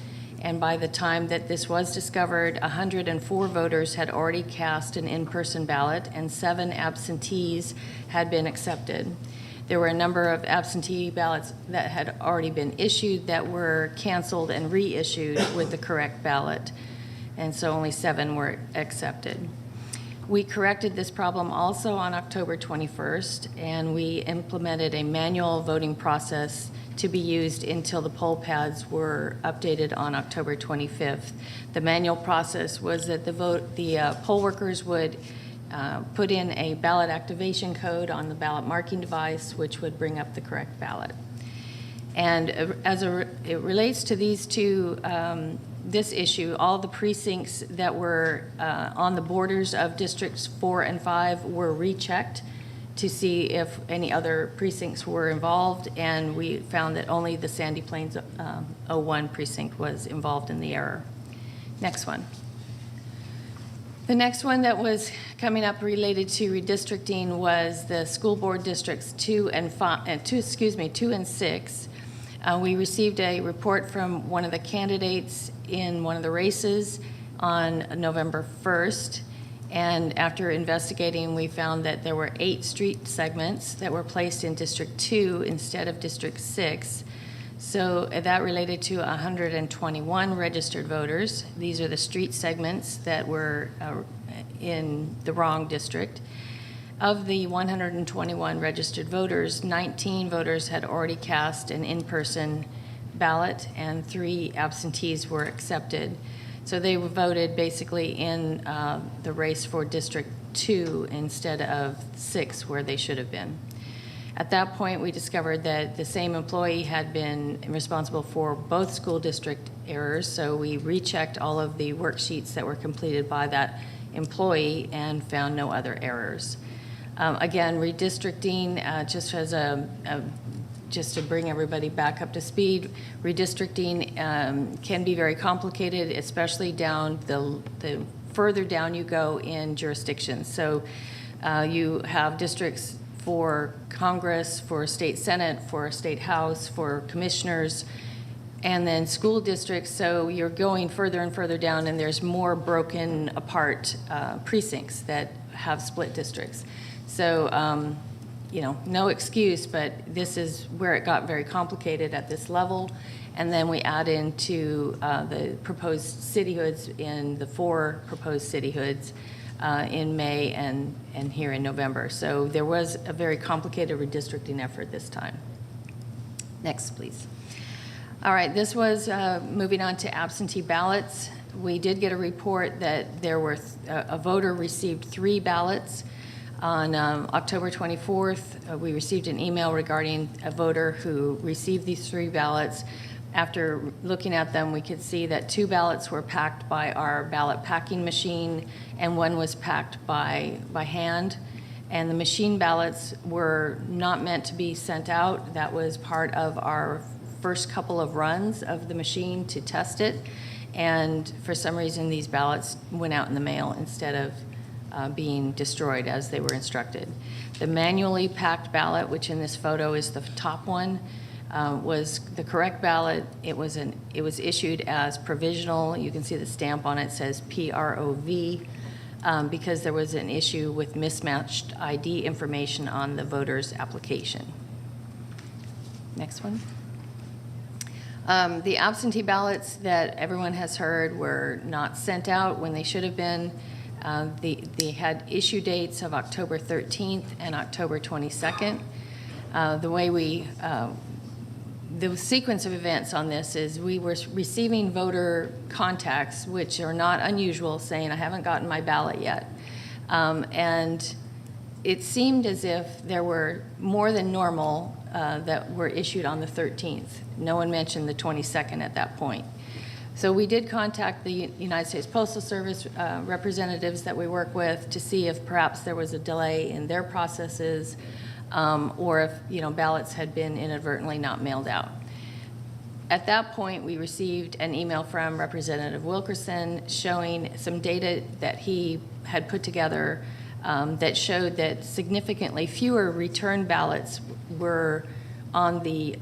and by the time that this was discovered, 104 voters had already cast an in-person ballot and 7 absentees had been accepted. There were a number of absentee ballots that had already been issued that were canceled and reissued with the correct ballot, and so only 7 were accepted. We corrected this problem also on October 21st, and we implemented a manual voting process to be used until the poll pads were updated on October 25th. The manual process was that the poll workers would put in a ballot activation code on the ballot marking device, which would bring up the correct ballot. And it relates to these two, this issue, all the precincts that were on the borders of districts 4 and 5 were rechecked to see if any other precincts were involved, and we found that only the Sandy Plains 01 precinct was involved in the error. Next one. The next one that was coming up related to redistricting was the school board districts 2 and 6. We received a report from one of the candidates in one of the races on November 1st. And after investigating, we found that there were 8 street segments that were placed in District 2 instead of District 6. So that related to 121 registered voters. These are the street segments that were in the wrong district. Of the 121 registered voters, 19 voters had already cast an in-person ballot and 3 absentees were accepted. So they were voted basically in the race for District 2 instead of 6 where they should have been. At that point, we discovered that the same employee had been responsible for both school district errors, so we rechecked all of the worksheets that were completed by that employee and found no other errors. Again, redistricting, just to bring everybody back up to speed, redistricting can be very complicated, especially down the further down you go in jurisdictions. So you have districts for Congress, for state Senate, for state House, for commissioners, and then school districts. So you're going further and further down, and there's more broken apart precincts that have split districts. So, no excuse, but this is where it got very complicated at this level. And then we add into the proposed cityhoods in the 4 proposed cityhoods in May and here in November. So there was a very complicated redistricting effort this time. Next, please. All right, this was moving on to absentee ballots. We did get a report that there were a voter received 3 ballots. On October 24th, we received an email regarding a voter who received these 3 ballots. After looking at them, we could see that 2 ballots were packed by our ballot packing machine and 1 was packed by hand. And the machine ballots were not meant to be sent out. That was part of our first couple of runs of the machine to test it. And for some reason, these ballots went out in the mail instead of being destroyed as they were instructed. The manually packed ballot, which in this photo is the top one, was the correct ballot. It was issued as provisional. You can see the stamp on it says PROV because there was an issue with mismatched ID information on the voter's application. Next one. The absentee ballots that everyone has heard were not sent out when they should have been. They had issue dates of October 13th and October 22nd. The sequence of events on this is we were receiving voter contacts, which are not unusual, saying, I haven't gotten my ballot yet. And it seemed as if there were more than normal that were issued on the 13th. No one mentioned the 22nd at that point. So we did contact the United States Postal Service representatives that we work with to see if perhaps there was a delay in their processes or if ballots had been inadvertently not mailed out. At that point, we received an email from Representative Wilkerson showing some data that he had put together that showed that significantly fewer return ballots were on the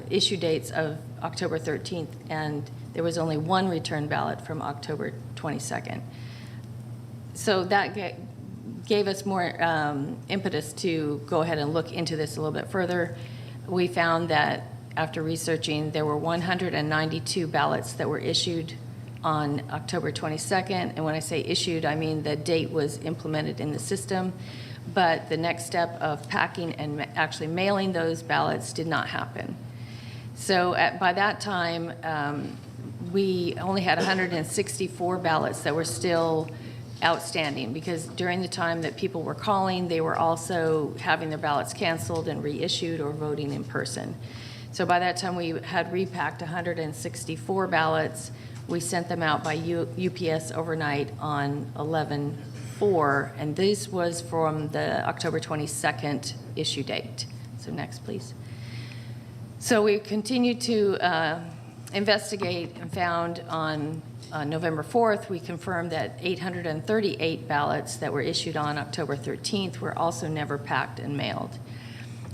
issue dates of October 13th, and there was only 1 return ballot from October 22nd. So that gave us more impetus to go ahead and look into this a little bit further. We found that after researching, there were 192 ballots that were issued on October 22nd. And when I say issued, I mean the date was implemented in the system. But the next step of packing and actually mailing those ballots did not happen. So by that time, we only had 164 ballots that were still outstanding, because during the time that people were calling, they were also having their ballots canceled and reissued or voting in person. So by that time, we had repacked 164 ballots. We sent them out by UPS overnight on 11/4, and this was from the October 22nd issue date. So next, please. So we continued to investigate and found on November 4th, we confirmed that 838 ballots that were issued on October 13th were also never packed and mailed.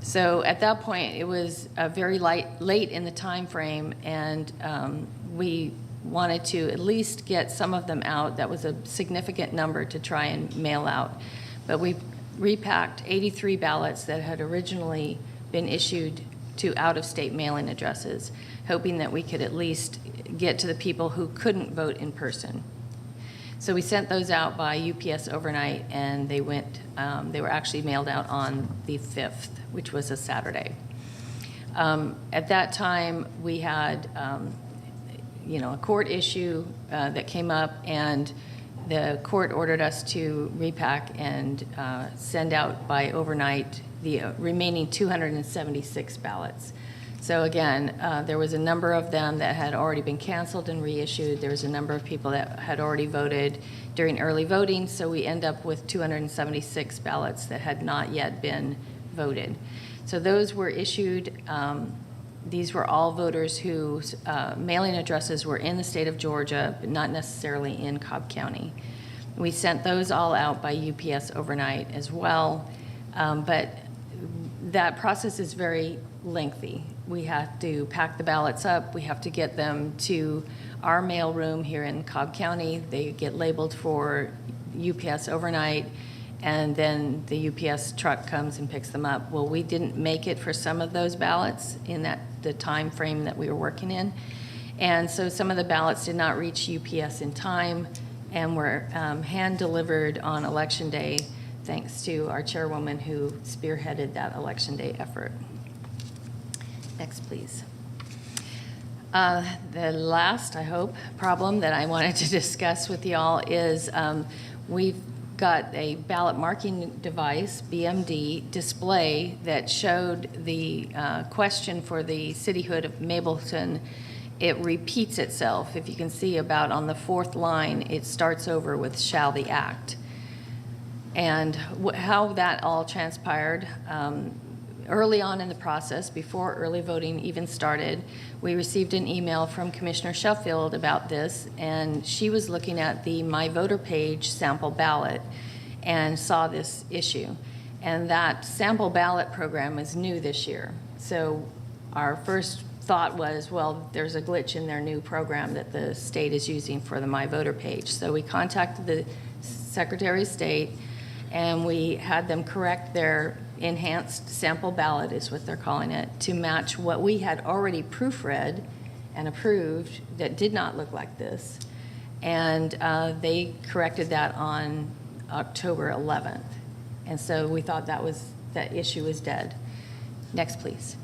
So at that point, it was very late in the time frame, and we wanted to at least get some of them out. That was a significant number to try and mail out. But we repacked 83 ballots that had originally been issued to out-of-state mailing addresses, hoping that we could at least get to the people who couldn't vote in person. So we sent those out by UPS overnight, and they were actually mailed out on the 5th, which was a Saturday. At that time, we had, a court issue that came up, and the court ordered us to repack and send out by overnight the remaining 276 ballots. So again, there was a number of them that had already been canceled and reissued. There was a number of people that had already voted during early voting, so we end up with 276 ballots that had not yet been voted. So those were issued. These were all voters whose mailing addresses were in the state of Georgia, but not necessarily in Cobb County. We sent those all out by UPS overnight as well, but that process is very lengthy. We have to pack the ballots up. We have to get them to our mail room here in Cobb County. They get labeled for UPS overnight, and then the UPS truck comes and picks them up. Well, we didn't make it for some of those ballots in the time frame that we were working in. And so some of the ballots did not reach UPS in time and were hand-delivered on Election Day, thanks to our chairwoman who spearheaded that Election Day effort. Next, please. The last, I hope, problem that I wanted to discuss with y'all is we've got a ballot marking device, BMD, display that showed the question for the cityhood of Mableton. It repeats itself. If you can see about on the 4th line, it starts over with "shall the act." And how that all transpired, early on in the process, before early voting even started, we received an email from Commissioner Sheffield about this, and she was looking at the My Voter page sample ballot and saw this issue. And that sample ballot program is new this year. So our first thought was, well, there's a glitch in their new program that the state is using for the My Voter page. So we contacted the Secretary of State, and we had them correct their enhanced sample ballot, is what they're calling it, to match what we had already proofread and approved that did not look like this. And they corrected that on October 11th. And so we thought that issue was dead. Next, please.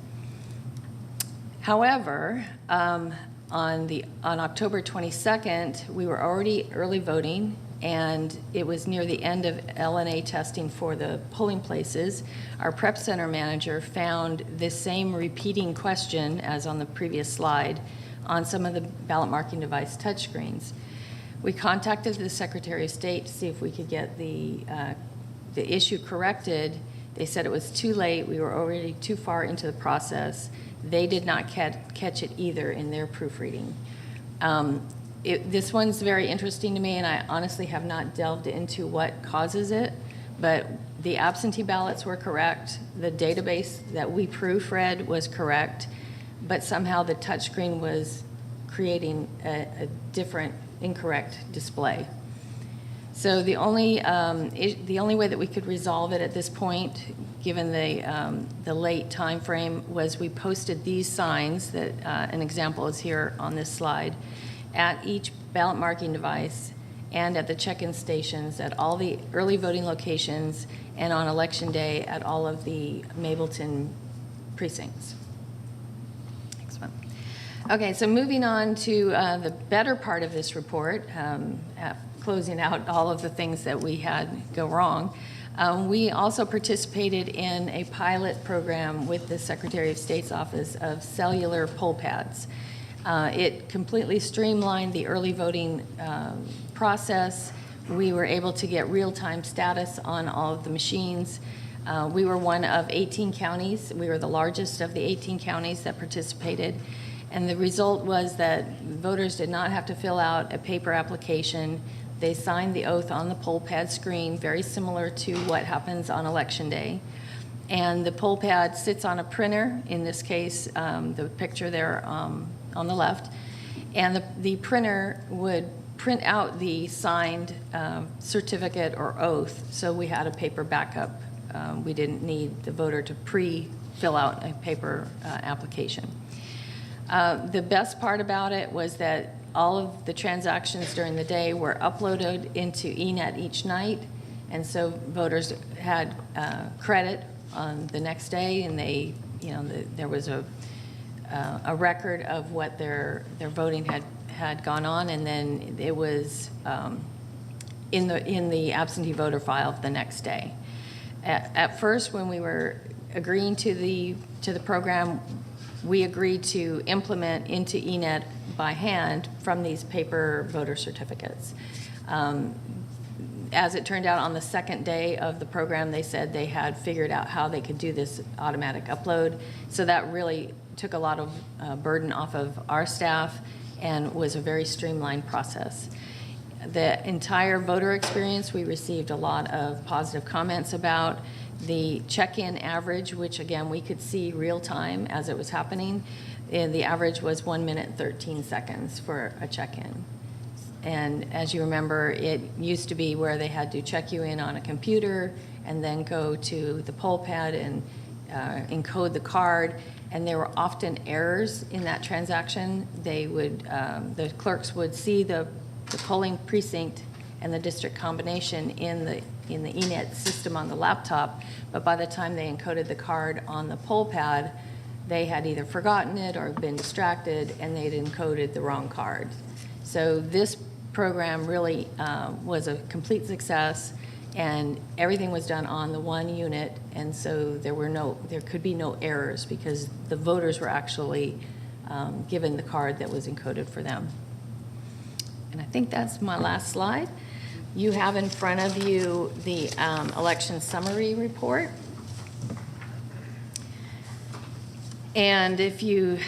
However, on October 22nd, we were already early voting, and it was near the end of LNA testing for the polling places. Our prep center manager found this same repeating question as on the previous slide on some of the ballot marking device touchscreens. We contacted the Secretary of State to see if we could get the issue corrected. They said it was too late. We were already too far into the process. They did not catch it either in their proofreading. This one's very interesting to me, and I honestly have not delved into what causes it, but the absentee ballots were correct. The database that we proofread was correct, but somehow the touchscreen was creating a different incorrect display. So the only way that we could resolve it at this point, given the late time frame, was we posted these signs that an example is here on this slide at each ballot marking device, and at the check-in stations at all the early voting locations and on Election Day at all of the Mableton precincts. Next one. Okay, so moving on to the better part of this report, closing out all of the things that we had go wrong. We also participated in a pilot program with the Secretary of State's Office of cellular poll pads. It completely streamlined the early voting process. We were able to get real-time status on all of the machines. We were one of 18 counties. We were the largest of the 18 counties that participated. And the result was that voters did not have to fill out a paper application. They signed the oath on the poll pad screen, very similar to what happens on Election Day. And the poll pad sits on a printer, in this case, the picture there on the left. And the printer would print out the signed certificate or oath, so we had a paper backup. We didn't need the voter to pre-fill out a paper application. The best part about it was that all of the transactions during the day were uploaded into eNet each night, and so voters had credit on the next day, and they, there was a record of what their voting had gone on, and then it was in the absentee voter file the next day. At first, when we were agreeing to the program, we agreed to implement into eNet by hand from these paper voter certificates. As it turned out, on the second day of the program, they said they had figured out how they could do this automatic upload. So that really took a lot of burden off of our staff and was a very streamlined process. The entire voter experience, we received a lot of positive comments about. The check-in average, which again, we could see real time as it was happening, and the average was 1 minute and 13 seconds for a check-in. And as you remember, it used to be where they had to check you in on a computer and then go to the poll pad and encode the card. And there were often errors in that transaction. They would, the clerks would see the polling precinct and the district combination in the eNet system on the laptop, but by the time they encoded the card on the poll pad, they had either forgotten it or been distracted, and they'd encoded the wrong card. So this program really was a complete success, and everything was done on the one unit, and so there could be no errors because the voters were actually given the card that was encoded for them. And I think that's my last slide. You have in front of you the election summary report. And if you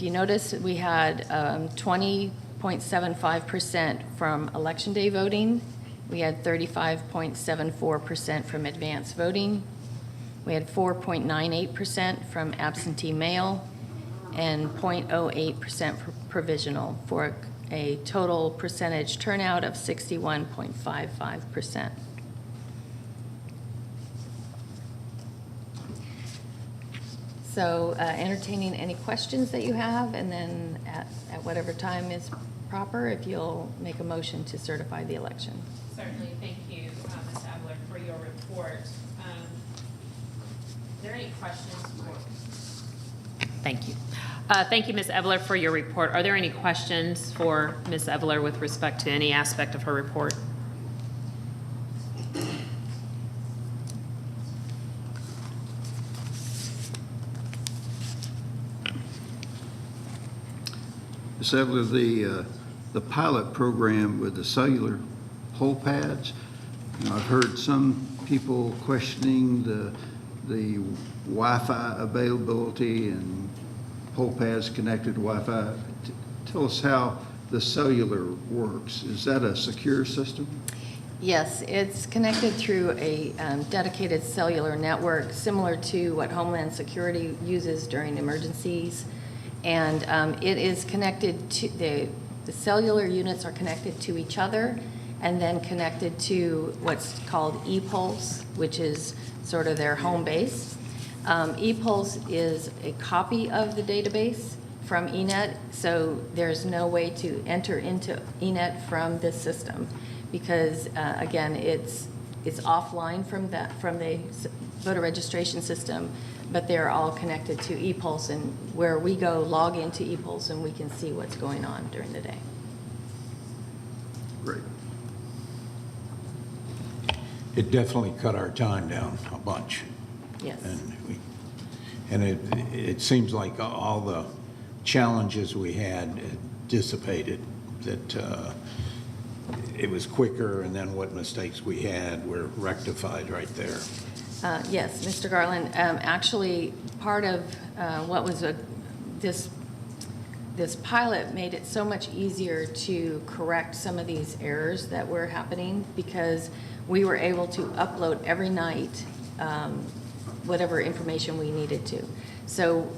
notice, we had 20.75% from Election Day voting. We had 35.74% from advance voting. We had 4.98% from absentee mail and 0.08% for provisional, for a total percentage turnout of 61.55%. So entertaining any questions that you have, and then at whatever time is proper, if you'll make a motion to certify the election. Certainly. Thank you, Ms. Adler, for your report. Are there any questions for? Thank you. Thank you, Ms. Evler, for your report. Are there any questions for Ms. Evler with respect to any aspect of her report? Ms. Evler, the pilot program with the cellular poll pads, I've heard some people questioning the Wi-Fi availability and poll pads connected to Wi-Fi. Tell us how the cellular works. Is that a secure system? Yes, it's connected through a dedicated cellular network similar to what Homeland Security uses during emergencies. And it is connected to, the cellular units are connected to each other and then connected to what's called ePulse, which is sort of their home base. ePulse is a copy of the database, from ENET, so there's no way to enter into ENET from this system because, again, it's offline from the voter registration system, but they're all connected to ePulse, and where we go log into ePulse and we can see what's going on during the day. Great. It definitely cut our time down a bunch. Yes. And it seems like all the challenges we had dissipated, that it was quicker, and then what mistakes we had were rectified right there. Yes, Mr. Garland. Actually, part of what was this pilot made it so much easier to correct some of these errors that were happening because we were able to upload every night whatever information we needed to. So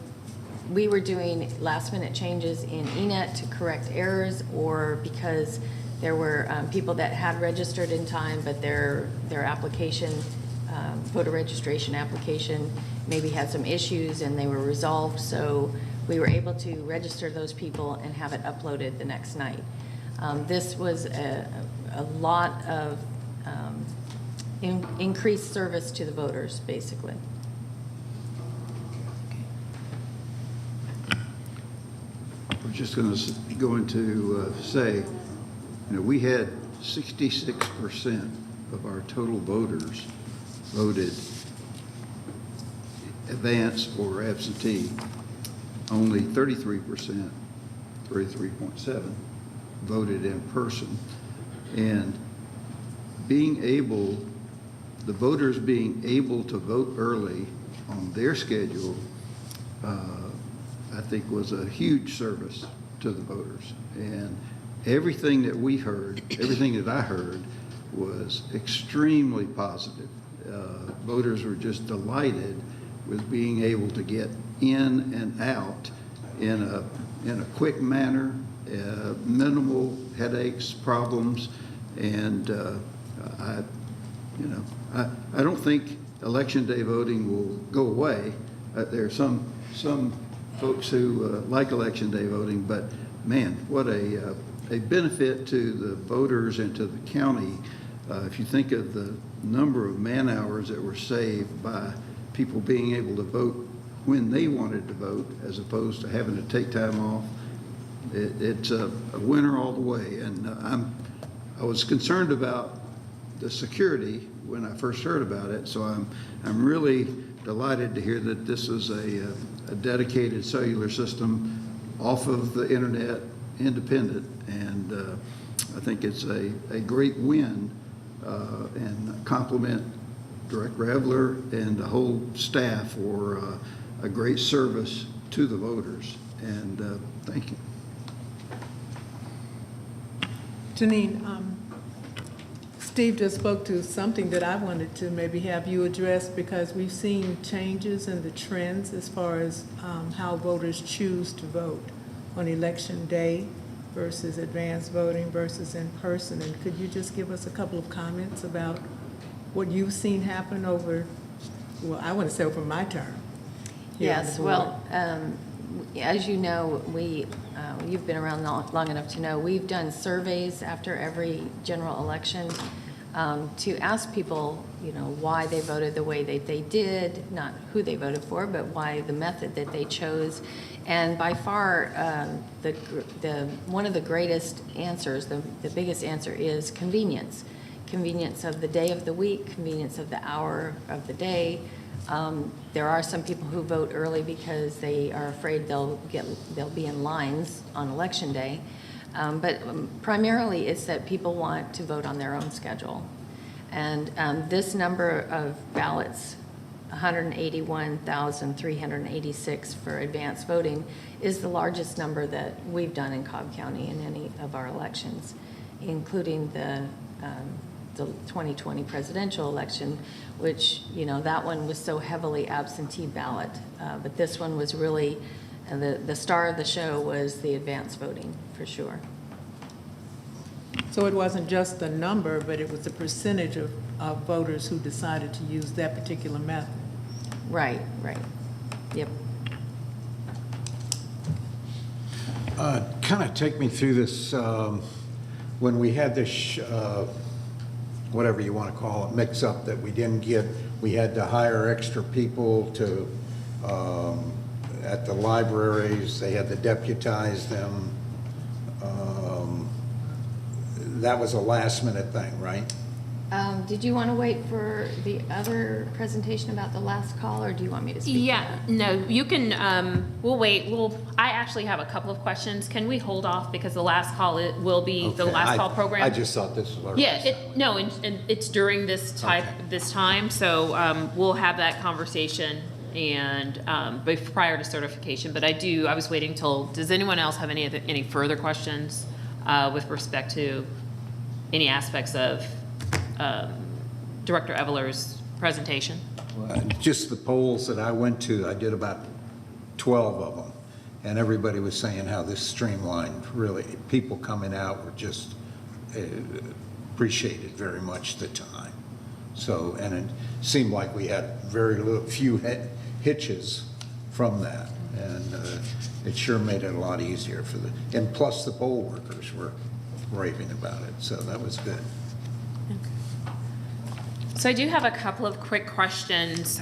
we were doing last-minute changes in ENET to correct errors, or because there were people that had registered in time, but their application, voter registration application, maybe had some issues and they were resolved. So we were able to register those people and have it uploaded the next night. This was a lot of increased service to the voters, basically. I was just going to go into say, we had 66% of our total voters voted advance or absentee. Only 33%, 33.7, voted in person. And the voters being able to vote early on their schedule, I think was a huge service to the voters. And everything that we heard, everything that I heard was extremely positive. Voters were just delighted with being able to get in and out in a quick manner, minimal headaches, problems, and I don't think election day voting will go away. There are some folks who like election day voting, but man, what a benefit to the voters and to the county. If you think of the number of man hours that were saved by people being able to vote when they wanted to vote, as opposed to having to take time off, it's a winner all the way. And I was concerned about the security when I first heard about it, so I'm really delighted to hear that this is a dedicated cellular system off of the internet, independent, and I think it's a great win and compliment Director Evler and the whole staff for a great service to the voters, and thank you. Janine, Steve just spoke to something that I wanted to maybe have you address, because we've seen changes in the trends as far as how voters choose to vote on election day versus advanced voting versus in person. And could you just give us a couple of comments about what you've seen happen over, well, I want to say over my term? Yes, well, as you know, you've been around long enough to know, we've done surveys after every general election to ask people, why they voted the way that they did, not who they voted for, but why the method that they chose. And by far, one of the greatest answers, the biggest answer is convenience. Convenience of the day of the week, convenience of the hour of the day. There are some people who vote early because they are afraid they'll be in lines on election day. But primarily it's that people want to vote on their own schedule. And this number of ballots, 181,386 for advanced voting, is the largest number that we've done in Cobb County in any of our elections, including the 2020 presidential election, which, that one was so heavily absentee ballot. But this one was really, the star of the show was the advanced voting, for sure. So it wasn't just the number, but it was the percentage of voters who decided to use that particular method. Right. Yep. Kind of take me through this, when we had this, whatever you want to call it, mix-up that we didn't get, we had to hire extra people to, at the libraries, they had to deputize them. That was a last-minute thing, right? Did you want to wait for the other presentation about the last call, or do you want me to speak? Yeah, no, you can, we'll wait. I actually have a couple of questions. Can we hold off because the last call it will be the Okay, last call program? I just thought this was our Yeah, last no, and it's during this time, so we'll have that conversation and prior to certification. But I was waiting till. Does anyone else have any further questions with respect to any aspects of Director Eveler's presentation? Just the polls that I went to, I did about 12 of them, and everybody was saying how this streamlined, really, people coming out were just appreciated very much the time. So, and it seemed like we had few hitches from that, and it sure made it a lot easier and plus the poll workers were raving about it, so that was good. So I do have a couple of quick questions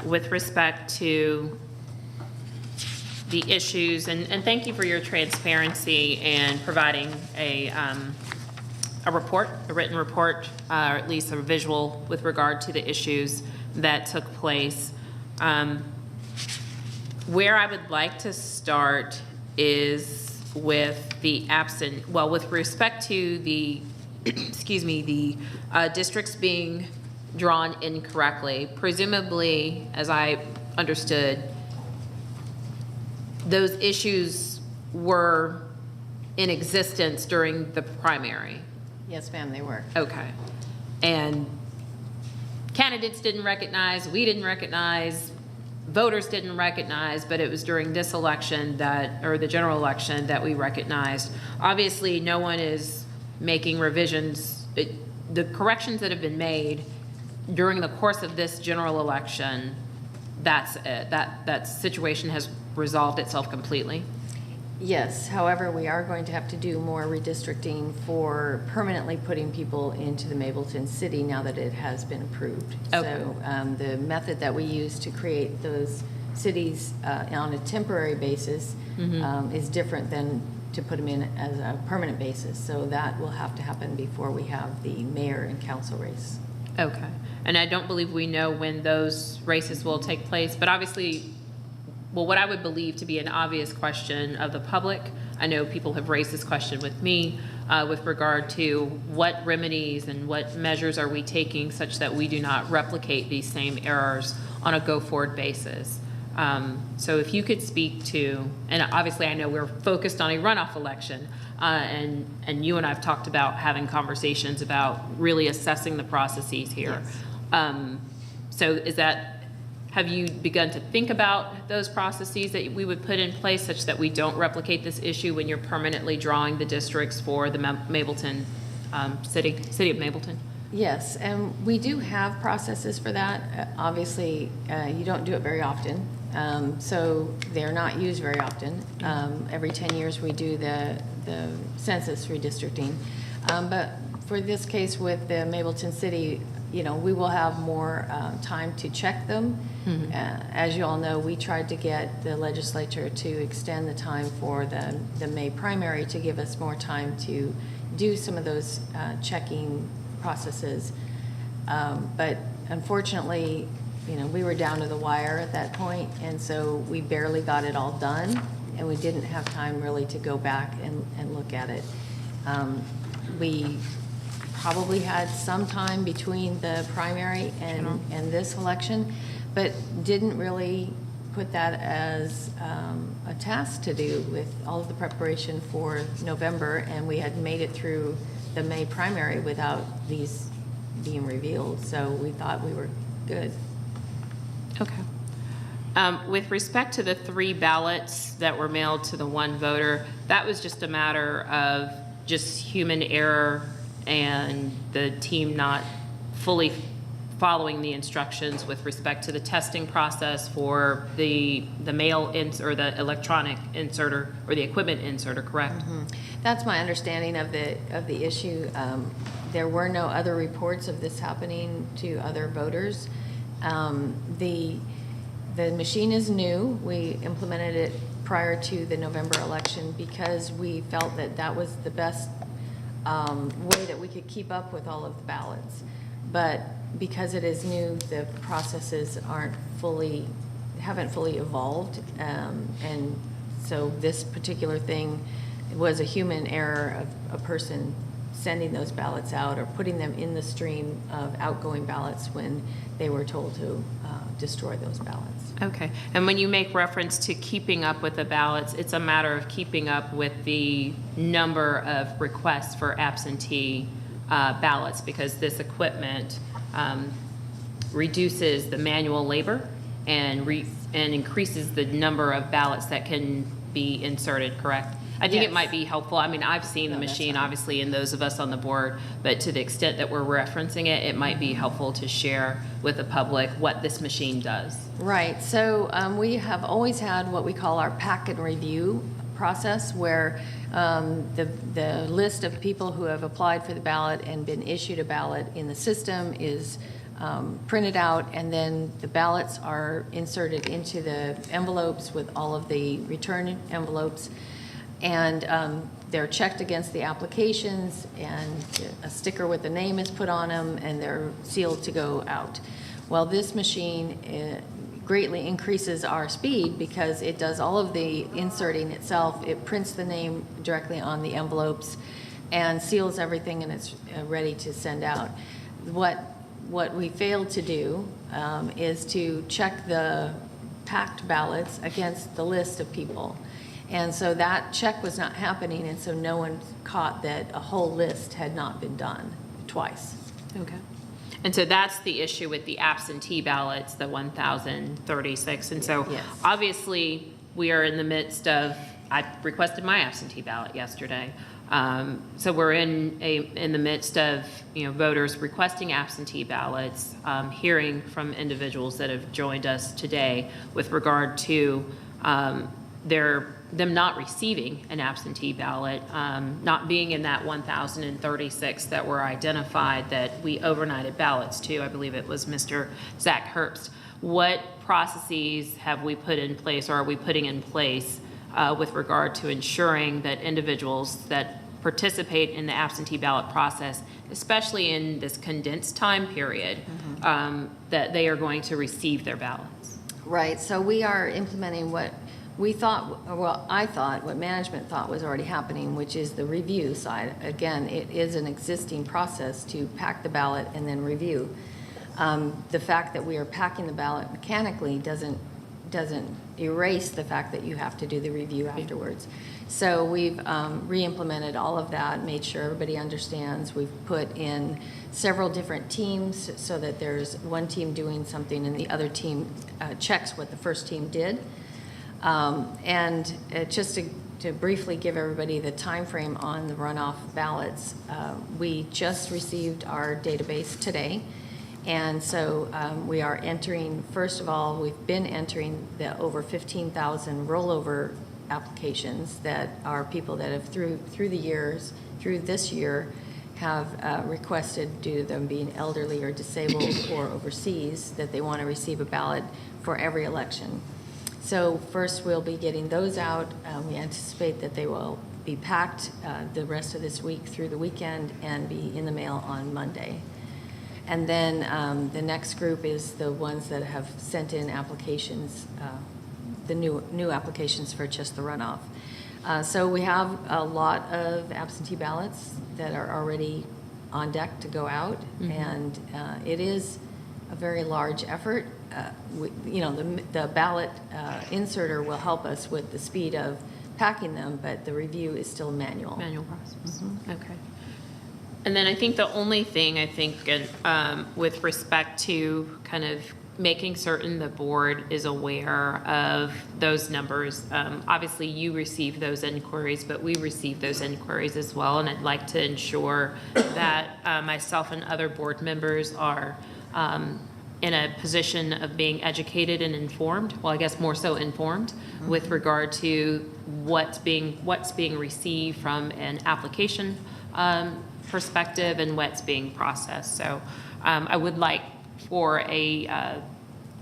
with respect to the issues, and thank you for your transparency and providing a report, a written report, or at least a visual with regard to the issues that took place. Where I would like to start is with with respect to the excuse me, the districts being drawn incorrectly. Presumably, as I understood, those issues were in existence during the primary. Yes, ma'am, they were. Okay. And candidates didn't recognize, we didn't recognize, voters didn't recognize, but it was during this election or the general election that we recognized. Obviously, no one is making revisions. The corrections that have been made during the course of this general election, that's it. That situation has resolved itself completely. Yes, however, we are going to have to do more redistricting for permanently putting people into the Mableton city now that it has been approved. Okay. So the method that we use to create those cities on a temporary basis is different than to put them in as a permanent basis. So that will have to happen before we have the mayor and council race. Okay. And I don't believe we know when those races will take place, but obviously, well, what I would believe to be an obvious question of the public, I know people have raised this question with me with regard to what remedies and what measures are we taking such that we do not replicate these same errors on a go-forward basis. So if you could speak to, and obviously I know we're focused on a runoff election, and you and I have talked about having conversations about really assessing the processes here. Yes. So have you begun to think about those processes that we would put in place such that we don't replicate this issue when you're permanently drawing the districts for the Mableton city of Mableton? Yes, and we do have processes for that. Obviously, you don't do it very often, so they're not used very often. Every 10 years we do the census redistricting. But for this case with the Mableton City, we will have more time to check them. Mm-hmm. As you all know, we tried to get the legislature to extend the time for the May primary to give us more time to do some of those checking processes. But unfortunately, we were down to the wire at that point, and so we barely got it all done, and we didn't have time really to go back and look at it. We probably had some time between the primary and this election, but didn't really put that as a task to do with all of the preparation for November, and we had made it through the May primary without these being revealed, so we thought we were good. Okay. With respect to the 3 ballots that were mailed to the 1 voter, that was just a matter of just human error and the team not fully following the instructions with respect to the testing process for the mail or the electronic inserter or the equipment inserter, correct? That's my understanding of the issue. There were no other reports of this happening to other voters. The machine is new. We implemented it prior to the November election because we felt that that was the best way that we could keep up with all of the ballots. But because it is new, the processes haven't fully evolved. And so this particular thing was a human error of a person sending those ballots out or putting them in the stream of outgoing ballots when they were told to destroy those ballots. Okay. And when you make reference to keeping up with the ballots, it's a matter of keeping up with the number of requests for absentee ballots, because this equipment reduces the manual labor and increases the number of ballots that can be inserted, correct? I think it might be helpful. I mean, I've seen the machine, obviously, and those of us on the board, but to the extent that we're referencing it, it might be helpful to share with the public what this machine does. Right. So we have always had what we call our pack and review process, where the list of people who have applied for the ballot and been issued a ballot in the system is printed out, and then the ballots are inserted into the envelopes with all of the return envelopes, and they're checked against the applications, and a sticker with the name is put on them, and they're sealed to go out. Well, this machine greatly increases our speed because it does all of the inserting itself. It prints the name directly on the envelopes and seals everything, and it's ready to send out. What we failed to do is to check the packed ballots against the list of people. And so that check was not happening, and so no one caught that a whole list had not been done twice. Okay. And so that's the issue with the absentee ballots, the 1,036. And so obviously we are in the midst of, I requested my absentee ballot yesterday. So we're in the midst of, voters requesting absentee ballots, hearing from individuals that have joined us today with regard to them not receiving an absentee ballot, not being in that 1,036 that were identified that we overnighted ballots to. I believe it was Mr. Zach Herbst. What processes have we put in place, or are we putting in place with regard to ensuring that individuals that participate in the absentee ballot process, especially in this condensed time period, that they are going to receive their ballots? Right. So we are implementing what I thought, what management thought was already happening, which is the review side. Again, it is an existing process to pack the ballot and then review. The fact that we are packing the ballot mechanically doesn't erase the fact that you have to do the review afterwards. So we've re-implemented all of that, made sure everybody understands. We've put in several different teams so that there's one team doing something and the other team checks what the first team did. And just to briefly give everybody the time frame on the runoff ballots, we just received our database today. And so we are entering, first of all, we've been entering the over 15,000 rollover applications that are people that have through this year have requested, due to them being elderly or disabled or overseas, that they want to receive a ballot for every election. So first we'll be getting those out. We anticipate that they will be packed the rest of this week through the weekend and be in the mail on Monday. And then the next group is the ones that have sent in applications, the new applications for just the runoff. So we have a lot of absentee ballots that are already on deck to go out, and it is a very large effort. The ballot inserter will help us with the speed of packing them, but the review is still manual. Manual process. Okay. And then I think the only thing with respect to kind of making certain the board is aware of those numbers. Obviously, you receive those inquiries, but we receive those inquiries as well. And I'd like to ensure that myself and other board members are in a position of being educated and informed, well, I guess more so informed, with regard to what's being received from an application perspective and what's being processed. So I would like for a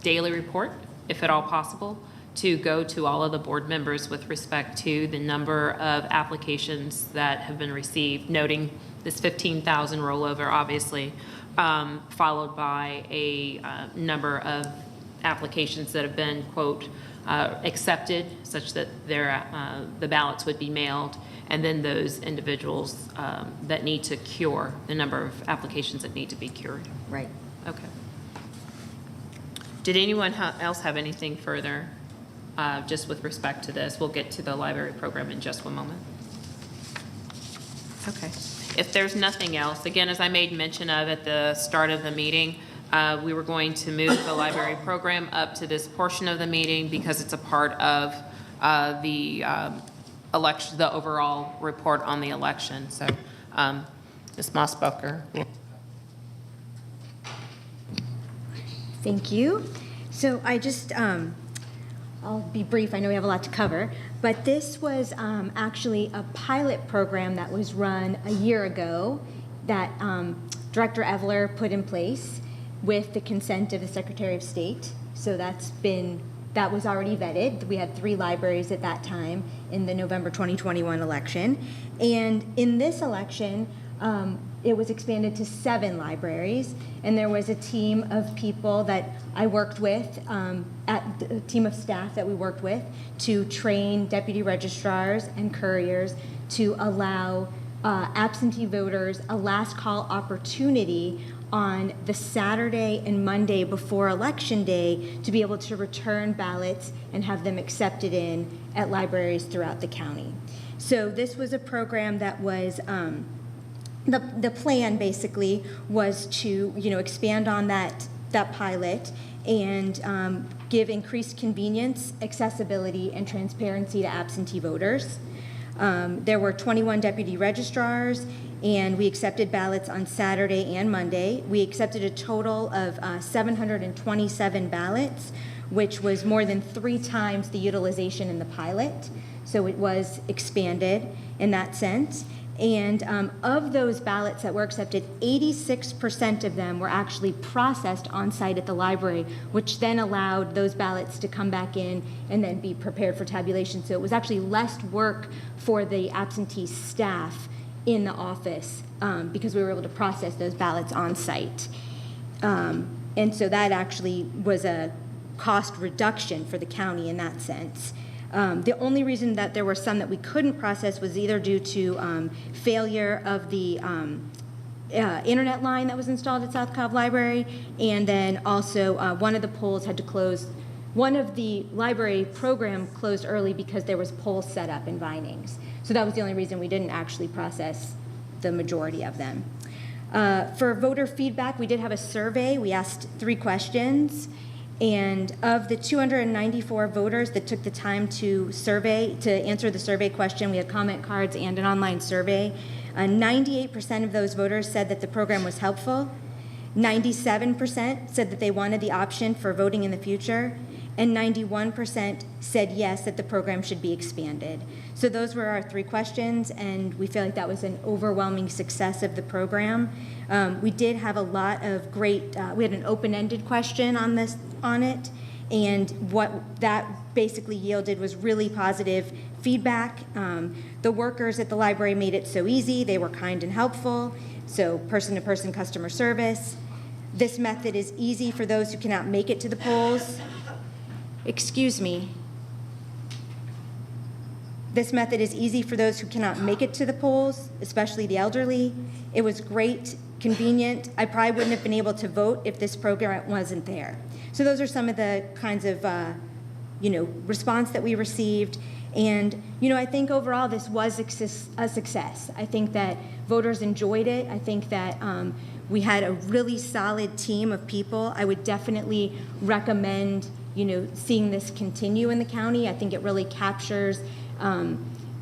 daily report, if at all possible, to go to all of the board members with respect to the number of applications that have been received, noting this 15,000 rollover, obviously, followed by a number of applications that have been, quote, accepted, such that the ballots would be mailed, and then those individuals that need to cure, the number of applications that need to be cured. Right. Okay. Did anyone else have anything further just with respect to this? We'll get to the library program in just one moment. Okay. If there's nothing else, again, as I made mention of at the start of the meeting, we were going to move the library program up to this portion of the meeting because it's a part of the election, the overall report on the election. So, Ms. Mossbacher. Thank you. So I just, I'll be brief. I know we have a lot to cover, but this was actually a pilot program that was run a year ago that Director Evler put in place with the consent of the Secretary of State. So that was already vetted. We had 3 libraries at that time in the November 2021 election. And in this election, it was expanded to 7 libraries, and there was a team of people that I worked with, a team of staff that we worked with to train deputy registrars and couriers to allow absentee voters a last call opportunity on the Saturday and Monday before Election Day to be able to return ballots and have them accepted in at libraries throughout the county. So this was a program that was the plan basically was to expand on that pilot and give increased convenience, accessibility, and transparency to absentee voters. There were 21 deputy registrars, and we accepted ballots on Saturday and Monday. We accepted a total of 727 ballots, which was more than 3 times the utilization in the pilot. So it was expanded in that sense. And of those ballots that were accepted, 86% of them were actually processed on site at the library, which then allowed those ballots to come back in and then be prepared for tabulation. So it was actually less work for the absentee staff in the office because we were able to process those ballots on site. And so that actually was a cost reduction for the county in that sense. The only reason that there were some that we couldn't process was either due to failure of the internet line that was installed at South Cobb Library, and then also one of the polls had to close. One of the library program closed early because there was polls set up in Vinings. So that was the only reason we didn't actually process the majority of them. For voter feedback, we did have a survey. We asked 3 questions. And of the 294 voters that took the time to answer the survey question, we had comment cards and an online survey. 98% of those voters said that the program was helpful. 97% said that they wanted the option for voting in the future. And 91% said yes, that the program should be expanded. So those were our 3 questions, and we feel like that was an overwhelming success of the program. We did have a lot of great, we had an open-ended question on it, and what that basically yielded was really positive feedback. The workers at the library made it so easy. They were kind and helpful, so person-to-person customer service. This method is easy for those who cannot make it to the polls. Excuse me. This method is easy for those who cannot make it to the polls, especially the elderly. It was great, convenient. I probably wouldn't have been able to vote if this program wasn't there. So those are some of the kinds of, response that we received. And, I think overall this was a success. I think that voters enjoyed it. I think that we had a really solid team of people. I would definitely recommend seeing this continue in the county. I think it really captures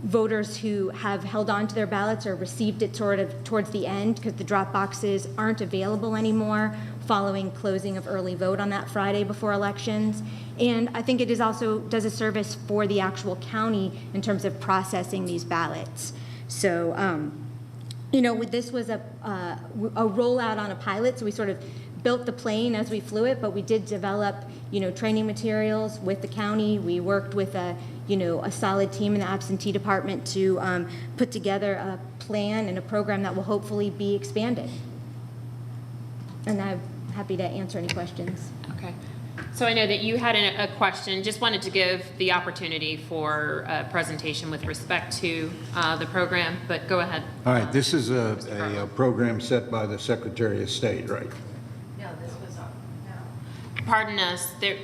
voters who have held on to their ballots or received it sort of towards the end because the drop boxes aren't available anymore following closing of early vote on that Friday before elections. And I think it is also does a service for the actual county in terms of processing these ballots. So, you know, this was a rollout on a pilot, so we sort of built the plane as we flew it, but we did develop, you know, training materials with the county. We worked with a solid team in the absentee department to put together a plan and a program that will hopefully be expanded. And I'm happy to answer any questions. Okay. So I know that you had a question. Just wanted to give the opportunity for a presentation with respect to the program, but go ahead. All right, this is a program set by the Secretary of State, right? No, this was Pardon us, the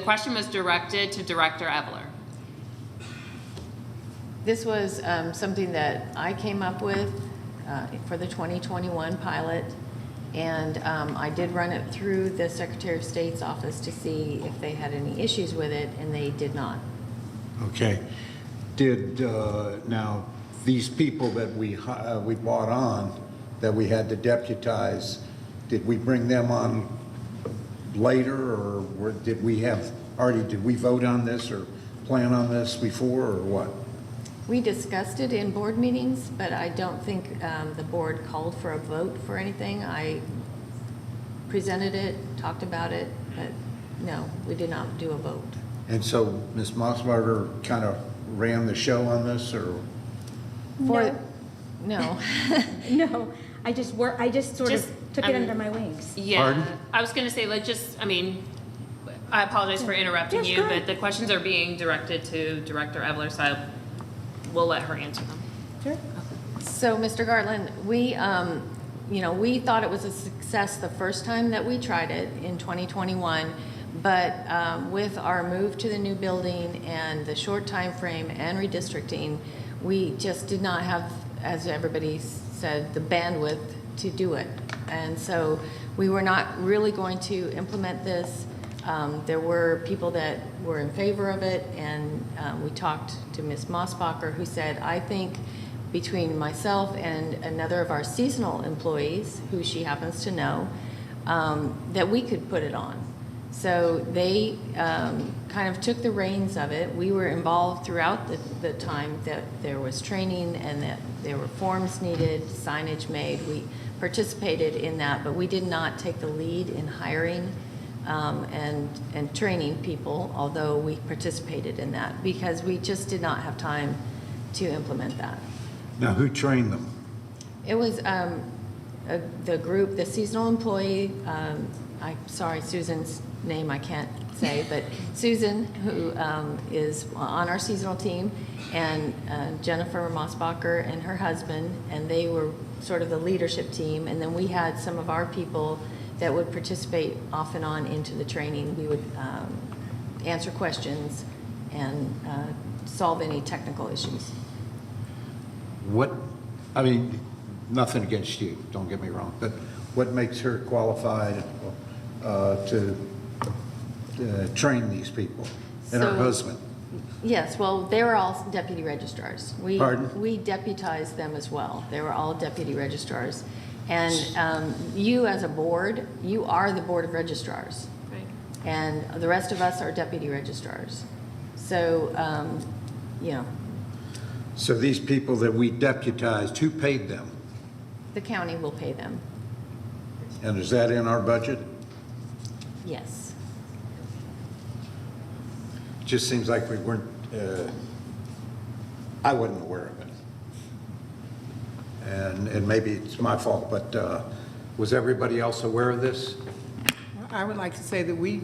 question was directed to Director Evler. This was something that I came up with for the 2021 pilot, and I did run it through the Secretary of State's office to see if they had any issues with it, and they did not. Okay. Did, now, these people that we brought on, that we had to deputize, did we bring them on later, or did we vote on this or plan on this before, or what? We discussed it in board meetings, but I don't think the board called for a vote for anything. I presented it, talked about it, but no, we did not do a vote. And so Ms. Mossberger kind of ran the show on this, or? No. No, I just sort of took it under my wings. Yeah. Pardon? I was going to say, I apologize for interrupting Yes, you, go but ahead. the questions are being directed to Director Evler, so we'll let her answer them. Sure. So, Mr. Gartland, we thought it was a success the first time that we tried it in 2021, but with our move to the new building and the short time frame and redistricting, we just did not have, as everybody said, the bandwidth to do it. And so we were not really going to implement this. There were people that were in favor of it, and we talked to Ms. Mossbacher, who said, I think between myself and another of our seasonal employees, who she happens to know, that we could put it on. So they kind of took the reins of it. We were involved throughout the time that there was training and that there were forms needed, signage made. We participated in that, but we did not take the lead in hiring and training people, although we participated in that because we just did not have time to implement that. Now, who trained them? It was the group, the seasonal employee, sorry, Susan's name I can't say, but Susan, who is on our seasonal team, and Jennifer Mossbacher and her husband, and they were sort of the leadership team. And then we had some of our people that would participate off and on into the training. We would answer questions and solve any technical issues. Nothing against you, don't get me wrong, but what makes her qualified to train these people and her husband? Yes, well, they were all deputy registrars. Pardon? We deputized them as well. They were all deputy registrars. And you as a board, you are the board of registrars. Right. And the rest of us are deputy registrars. So, So these people that we deputized, who paid them? the county will pay them. And is that in our budget? Yes. Just seems like we weren't, I wasn't aware of it. And maybe it's my fault, but was everybody else aware of this? I would like to say that we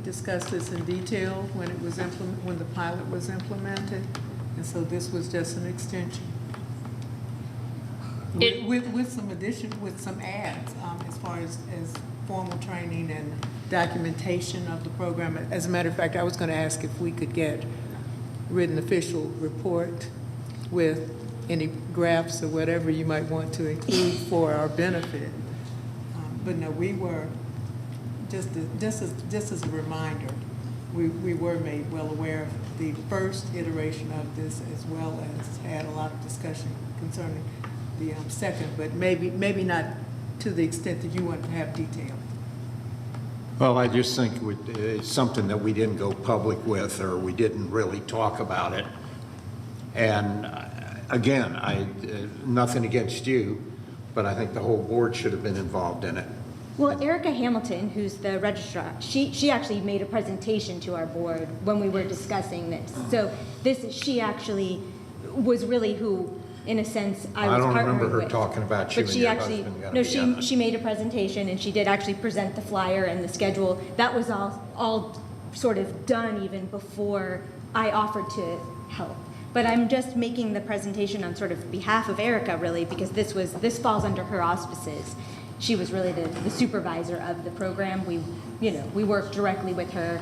discussed this in detail when it was when the pilot was implemented, and so this was just an extension. With some addition, with some adds, as far as formal training and documentation of the program. As a matter of fact, I was going to ask if we could get written official report with any graphs or whatever you might want to include for our benefit. But no, we were, just as a reminder, we were made well aware of the first iteration of this, as well as had a lot of discussion concerning the second, but maybe not to the extent that you want to have detail. Well, I just think it's something that we didn't go public with, or we didn't really talk about it. And again, nothing against you, but I think the whole board should have been involved in it. Well, Erica Hamilton, who's the registrar, she actually made a presentation to our board when we were discussing this. So she actually was really who, in a sense, I was partnering with. I don't remember her talking about you but and she your actually, husband gonna no, be on it. she made a presentation, and she did actually present the flyer and the schedule. That was all sort of done even before I offered to help. But I'm just making the presentation on sort of behalf of Erica, really, because this falls under her auspices. She was really the supervisor of the program. We worked directly with her.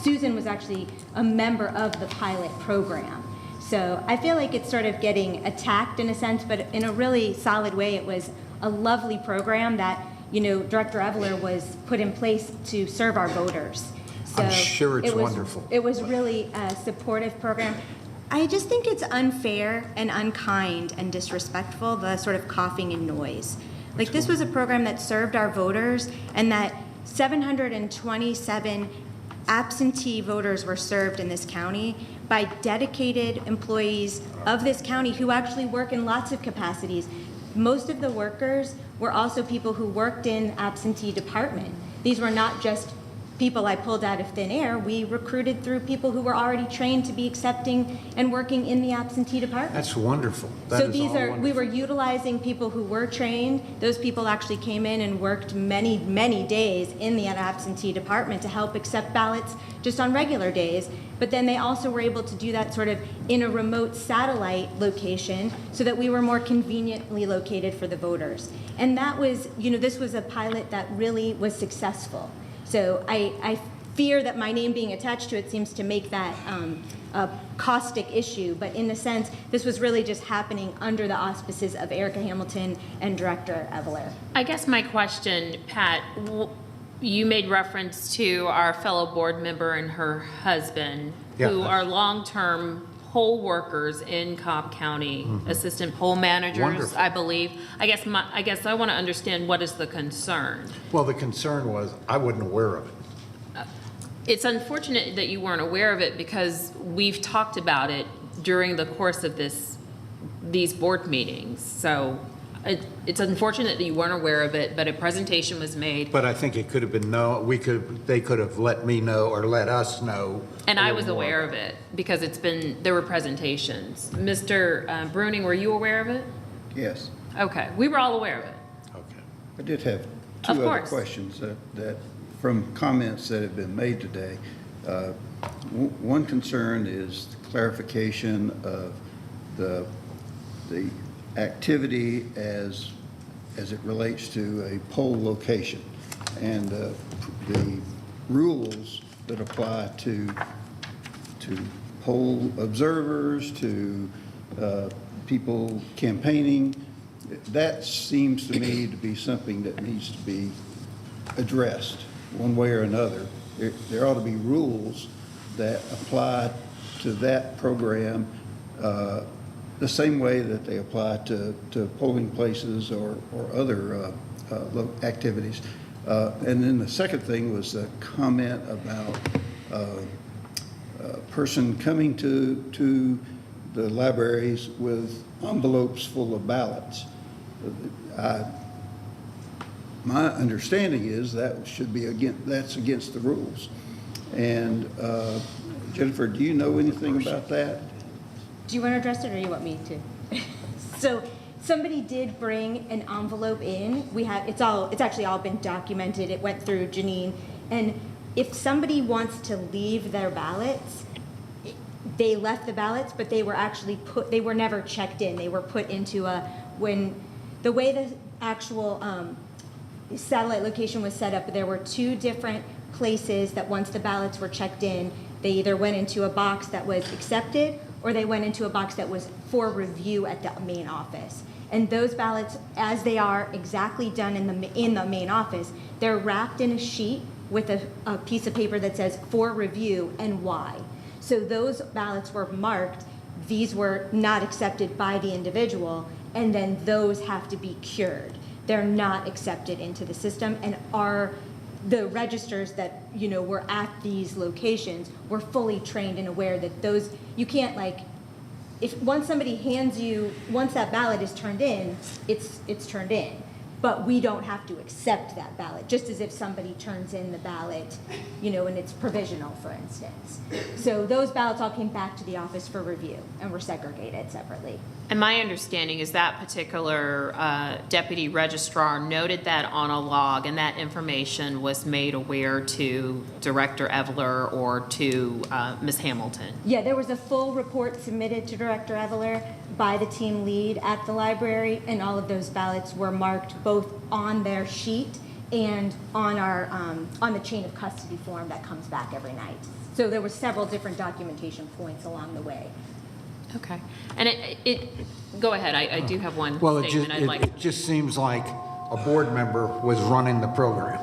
Susan was actually a member of the pilot program. So I feel like it's sort of getting attacked in a sense, but in a really solid way. It was a lovely program that, Director Eveler was put in place to serve our voters. So I'm sure it's wonderful. It was really a supportive program. I just think it's unfair and unkind and disrespectful, the sort of coughing and noise. Like, this was a program that served our voters, and that 727 absentee voters were served in this county by dedicated employees of this county who actually work in lots of capacities. Most of the workers were also people who worked in absentee department. These were not just people I pulled out of thin air. We recruited through people who were already trained to be accepting and working in the absentee department. That's wonderful. We were utilizing people who were trained. Those people actually came in and worked many, many days in the absentee department to help accept ballots just on regular days. But then they also were able to do that sort of in a remote satellite location so that we were more conveniently located for the voters. And that was, this was a pilot that really was successful. So I fear that my name being attached to it seems to make that a caustic issue. But in a sense, this was really just happening under the auspices of Erica Hamilton and Director Eveler. I guess my question, Pat, you made reference to our fellow board member and her husband, who are long-term poll workers in Cobb County, assistant poll managers, wonderful. I believe. I guess I want to understand, what is the concern? Well, the concern was I wasn't aware of it. It's unfortunate that you weren't aware of it, because we've talked about it during the course of these board meetings. So it's unfortunate that you weren't aware of it, but a presentation was made. But I think it could have been they could have let me know or let us know. And I was aware of it because there were presentations. Mr. Bruning, were you aware of it? Yes. Okay, we were all aware of it. Okay. I did have two other questions that from comments that have been made today. One concern is the clarification of the activity as it relates to a poll location, and the rules that apply to poll observers, to people campaigning. That seems to me to be something that needs to be addressed one way or another. There ought to be rules that apply to that program the same way that they apply to polling places or other activities. And then the second thing was a comment about a person coming to the libraries with envelopes full of ballots. My understanding is that should be that's against the rules. And Jennifer, do you know anything about that? Do you want to address it, or do you want me to? So somebody did bring an envelope in. It's actually all been documented. It went through Janine. And if somebody wants to leave their ballots, they left the ballots, but they were never checked in. They were put into the way the actual satellite location was set up, there were two different places that once the ballots were checked in, they either went into a box that was accepted, or they went into a box that was for review at the main office. And those ballots, as they are exactly done in the main office, they're wrapped in a sheet with a piece of paper that says for review and why. So those ballots were marked, these were not accepted by the individual, and then those have to be cured. They're not accepted into the system, and the registers that, were at these locations were fully trained and aware that those, you can't once somebody hands you, once that ballot is turned in, it's turned in. But we don't have to accept that ballot, just as if somebody turns in the ballot, and it's provisional, for instance. So those ballots all came back to the office for review and were segregated separately. And my understanding is that particular deputy registrar noted that on a log, and that information was made aware to Director Eveler or to Ms. Hamilton. Yeah, there was a full report submitted to Director Eveler by the team lead at the library, and all of those ballots were marked both on their sheet and on on the chain of custody form that comes back every night. So there were several different documentation points along the way. Okay. And go ahead. I do have one statement I'd like. It just seems like a board member was running the program,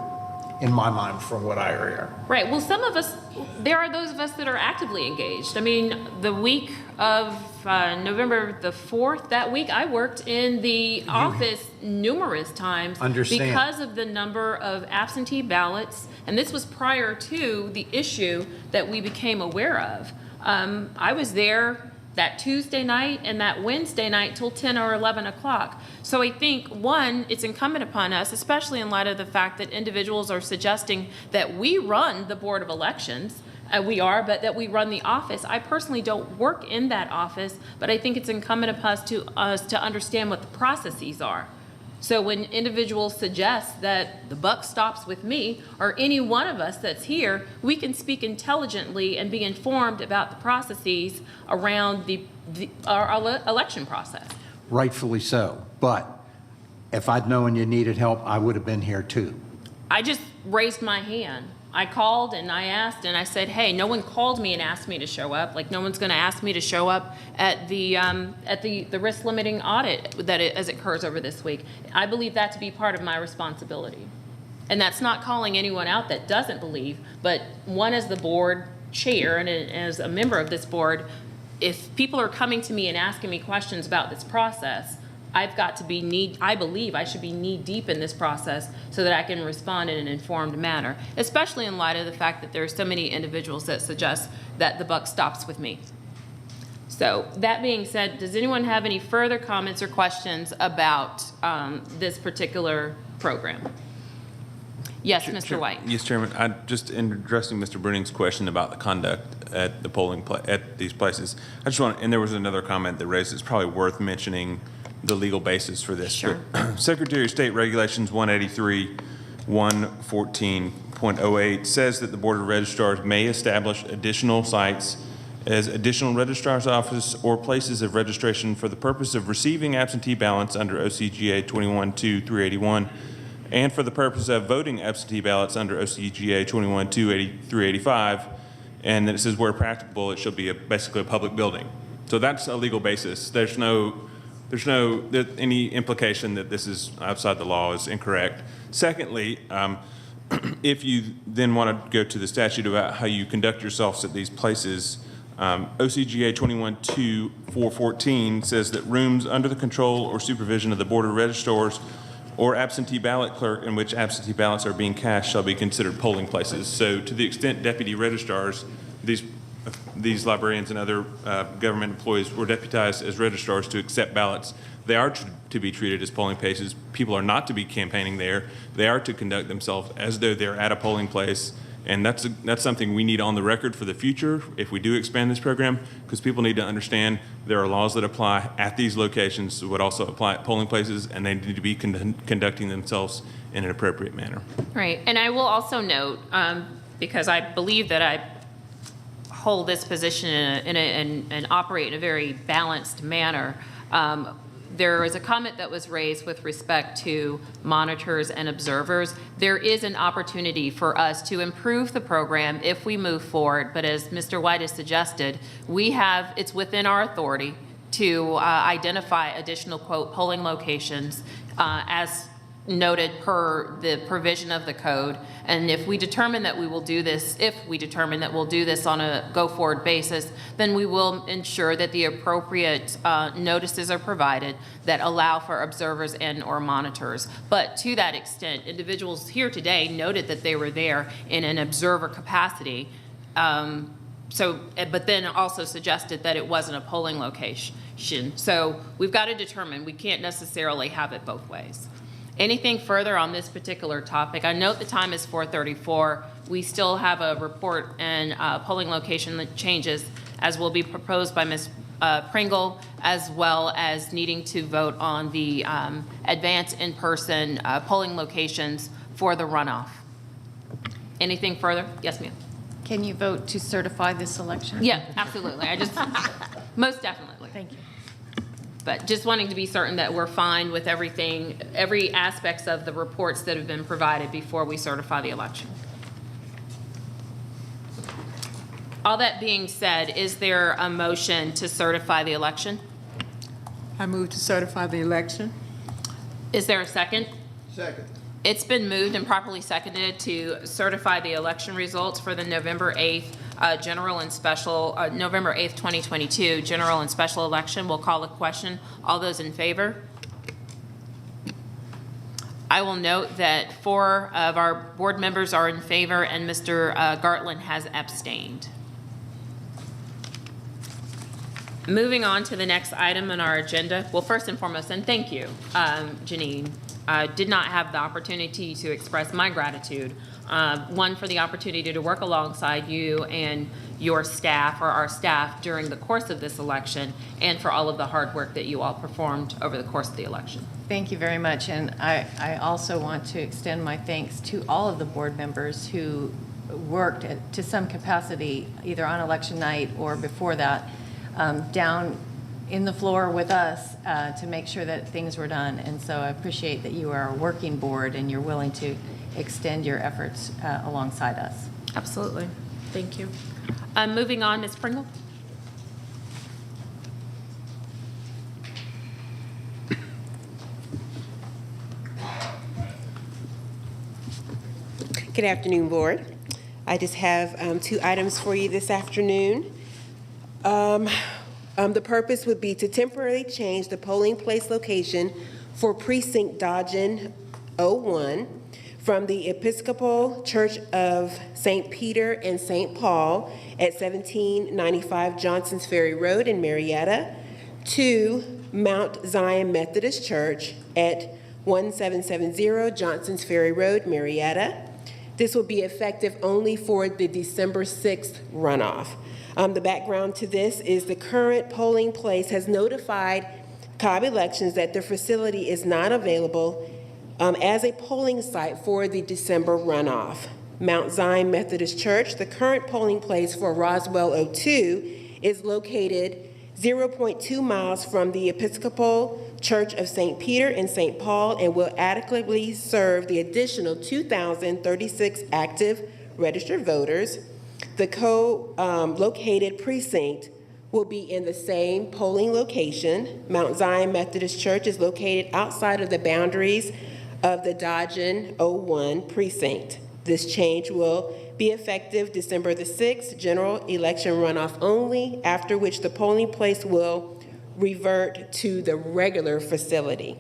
in my mind, from what I hear. Right. Well, some of us, there are those of us that are actively engaged. I mean, the week of November the 4th, that week, I worked in the office numerous times because of the number of absentee ballots. And this was prior to the issue that we became aware of. I was there that Tuesday night and that Wednesday night till 10 or 11 o'clock. So I think, one, it's incumbent upon us, especially in light of the fact that individuals are suggesting that we run the Board of Elections. We are, but that we run the office. I personally don't work in that office, but I think it's incumbent upon us to understand what the processes are. So when individuals suggest that the buck stops with me or any one of us that's here, we can speak intelligently and be informed about the processes around our election process. Rightfully so. But if I'd known you needed help, I would have been here too. I just raised my hand. I called and I asked and I said, hey, no one called me and asked me to show up. Like, no one's going to ask me to show up at the risk limiting audit as it occurs over this week. I believe that to be part of my responsibility. And that's not calling anyone out that doesn't believe, but one, as the board chair and as a member of this board, if people are coming to me and asking me questions about this process, I've got to be I believe I should be knee deep in this process so that I can respond in an informed manner, especially in light of the fact that there are so many individuals that suggest that the buck stops with me. So that being said, does anyone have any further comments or questions about this particular program? Yes, Mr. White. Yes, Chairman. Just in addressing Mr. Bruning's question about the conduct at the polling at these places, I just want, and there was another comment that raised, it's probably worth mentioning the legal basis for this. Sure. Secretary of State Regulations 183-114.08 says that the Board of Registrars may establish additional sites as additional registrar's office or places of registration for the purpose of receiving absentee ballots under OCGA 21-2-381 and for the purpose of voting absentee ballots under OCGA 21-2-385, and then it says where practicable it shall be basically a public building. So that's a legal basis. There's any implication that this is outside the law is incorrect. Secondly, if you then want to go to the statute about how you conduct yourselves at these places, OCGA 21-2-414 says that rooms under the control or supervision of the Board of Registrars or absentee ballot clerk in which absentee ballots are being cast shall be considered polling places. So to the extent deputy registrars, these librarians and other government employees were deputized as registrars to accept ballots, they are to be treated as polling places. People are not to be campaigning there. They are to conduct themselves as though they're at a polling place. And that's something we need on the record for the future if we do expand this program, because people need to understand there are laws that apply at these locations that would also apply at polling places, and they need to be conducting themselves in an appropriate manner. Right. And I will also note, because I believe that I hold this position and operate in a very balanced manner, there was a comment that was raised with respect to monitors and observers. There is an opportunity for us to improve the program if we move forward, but as Mr. White has suggested, it's within our authority to identify additional, quote, polling locations as noted per the provision of the code. And if we determine that we will do this, on a go-forward basis, then we will ensure that the appropriate notices are provided that allow for observers and/or monitors. But to that extent, individuals here today noted that they were there in an observer capacity, but then also suggested that it wasn't a polling location. So we've got to determine, we can't necessarily have it both ways. Anything further on this particular topic? I note the time is 4:34. We still have a report and polling location changes as will be proposed by Ms. Pringle, as well as needing to vote on the advanced in-person polling locations for the runoff. Anything further? Yes, ma'am. Can you vote to certify this election? Yeah, absolutely. Most definitely. Thank you. But just wanting to be certain that we're fine with everything, every aspects of the reports that have been provided before we certify the election. All that being said, is there a motion to certify the election? I move to certify the election. Is there a second? Second. It's been moved and properly seconded to certify the election results for the November 8th general and special, November 8th, 2022 general and special election. We'll call the question. All those in favor? I will note that 4 of our board members are in favor and Mr. Gartland has abstained. Moving on to the next item on our agenda. Well, first and foremost, and thank you, Janine. I did not have the opportunity to express my gratitude. One, for the opportunity to work alongside you and your staff, or our staff, during the course of this election, and for all of the hard work that you all performed over the course of the election. Thank you very much. And I also want to extend my thanks to all of the board members who worked to some capacity, either on election night or before that, down in the floor with us to make sure that things were done. And so I appreciate that you are a working board and you're willing to extend your efforts alongside us. Absolutely. Thank you. Moving on, Ms. Pringle. Good afternoon, board. I just have 2 items for you this afternoon. The purpose would be to temporarily change the polling place location for precinct Dodgen 01 from the Episcopal Church of St. Peter and St. Paul at 1795 Johnson's Ferry Road in Marietta to Mount Zion Methodist Church at 1770 Johnson's Ferry Road, Marietta. This will be effective only for the December 6th runoff. The background to this is the current polling place has notified Cobb Elections that their facility is not available as a polling site for the December runoff. Mount Zion Methodist Church, the current polling place for Roswell 02, is located 0.2 miles from the Episcopal Church of St. Peter and St. Paul and will adequately serve the additional 2,036 active registered voters. The co-located precinct will be in the same polling location. Mount Zion Methodist Church is located outside of the boundaries of the Dodgen 01 precinct. This change will be effective December the 6th, general election runoff only, after which the polling place will revert to the regular facility.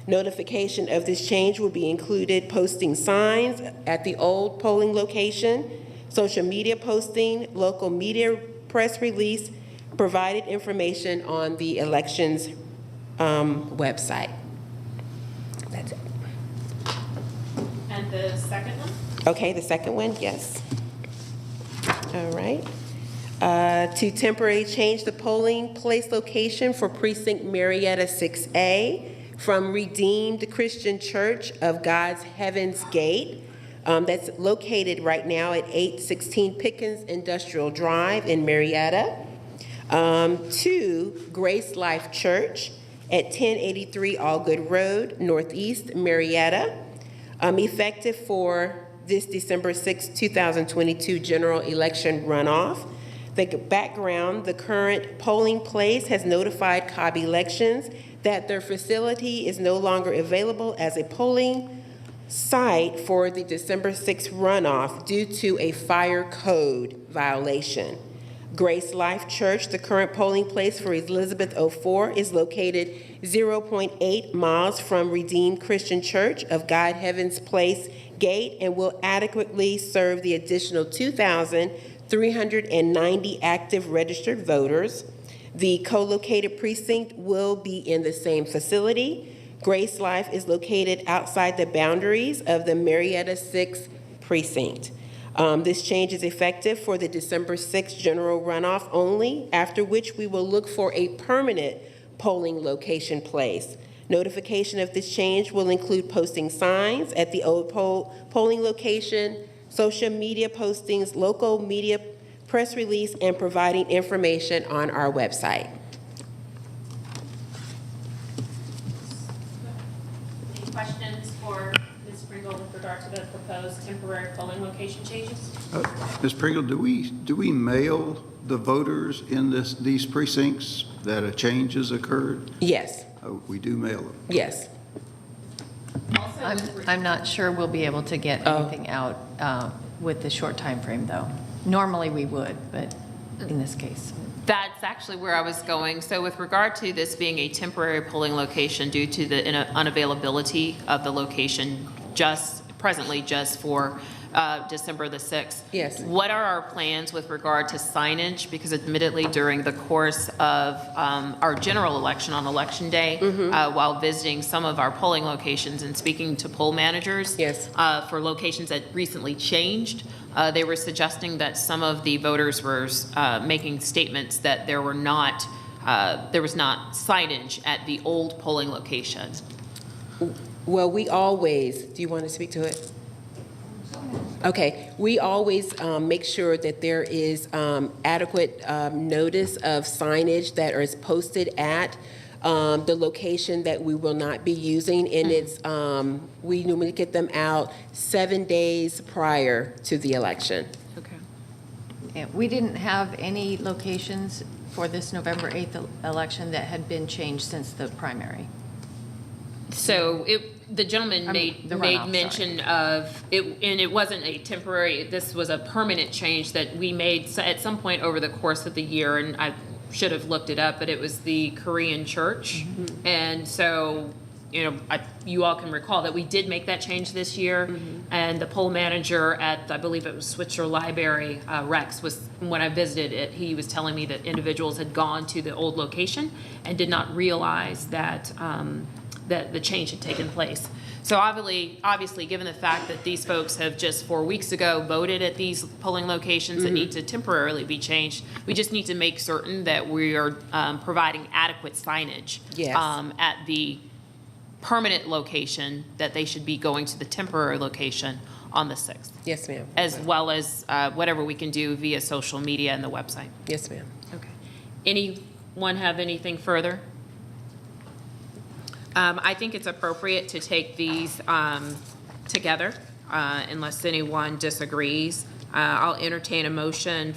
Notification of this change will be included posting signs at the old polling location, social media posting, local media press release, provided information on the elections website. That's it. And the second one? Okay, the second one, yes. All right. To temporarily change the polling place location for precinct Marietta 6A from Redeemed Christian Church of God's Heaven's Gate, that's located right now at 816 Pickens Industrial Drive in Marietta, to Grace Life Church at 1083 Allgood Road, Northeast Marietta, effective for this December 6, 2022 general election runoff. The background, the current polling place has notified Cobb Elections that their facility is no longer available as a polling site for the December 6th runoff due to a fire code violation. Grace Life Church, the current polling place for Elizabeth 04, is located 0.8 miles from Redeemed Christian Church of God Heaven's Place Gate and will adequately serve the additional 2,390 active registered voters. The co-located precinct will be in the same facility. Grace Life is located outside the boundaries of the Marietta 6th precinct. This change is effective for the December 6th general runoff only, after which we will look for a permanent polling location place. Notification of this change will include posting signs at the old polling location, social media postings, local media press release, and providing information on our website. Any questions for Ms. Pringle with regard to the proposed temporary polling location changes? Ms. Pringle, do we mail the voters in these precincts that a change has occurred? Yes. Oh, we do mail them? Yes. I'm not sure we'll be able to get anything out with the short time frame, though. Normally we would, but in this case. That's actually where I was going. So with regard to this being a temporary polling location due to the unavailability of the location presently just for December the 6th. Yes. What are our plans with regard to signage? Because admittedly, during the course of our general election on Election Day, while visiting some of our polling locations and speaking to poll managers for locations that recently changed, they were suggesting that some of the voters were making statements that there was not signage at the old polling location. Well, we always, do you want to speak to it? Okay, we always make sure that there is adequate notice of signage that is posted at the location that we will not be using, and it's we normally get them out 7 days prior to the election. Okay. Yeah, we didn't have any locations for this November 8th election that had been changed since the primary. So the gentleman made mention of it, and it wasn't a temporary, this was a permanent change that we made at some point over the course of the year, and I should have looked it up, but it was the Korean church. And so, you all can recall that we did make that change this year, and the poll manager at, I believe it was Switzer Library, Rex, when I visited it, he was telling me that individuals had gone to the old location and did not realize that that the change had taken place. So obviously, given the fact that these folks have just 4 weeks ago voted at these polling locations that need to temporarily be changed, we just need to make certain that we are providing adequate signage at the permanent location, that they should be going to the temporary location on the 6th. Yes, ma'am. As well as whatever we can do via social media and the website. Yes, ma'am. Okay. Anyone have anything further? I think it's appropriate to take these together, unless anyone disagrees. I'll entertain a motion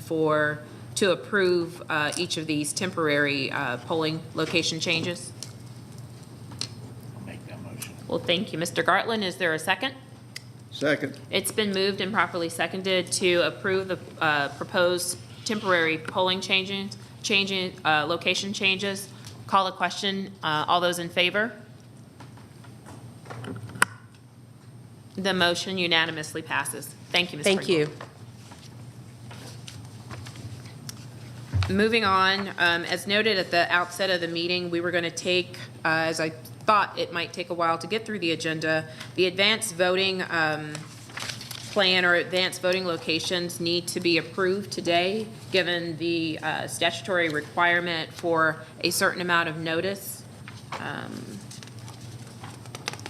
to approve each of these temporary polling location changes. I'll make that motion. Well, thank you. Mr. Gartland, is there a second? Second. It's been moved and properly seconded to approve the proposed temporary polling location changes. Call a question. All those in favor? The motion unanimously passes. Thank you, Ms. Thank Pringle. you. Moving on, as noted at the outset of the meeting, we were going to take, as I thought it might take a while to get through the agenda, the advanced voting plan or advanced voting locations need to be approved today, given the statutory requirement for a certain amount of notice.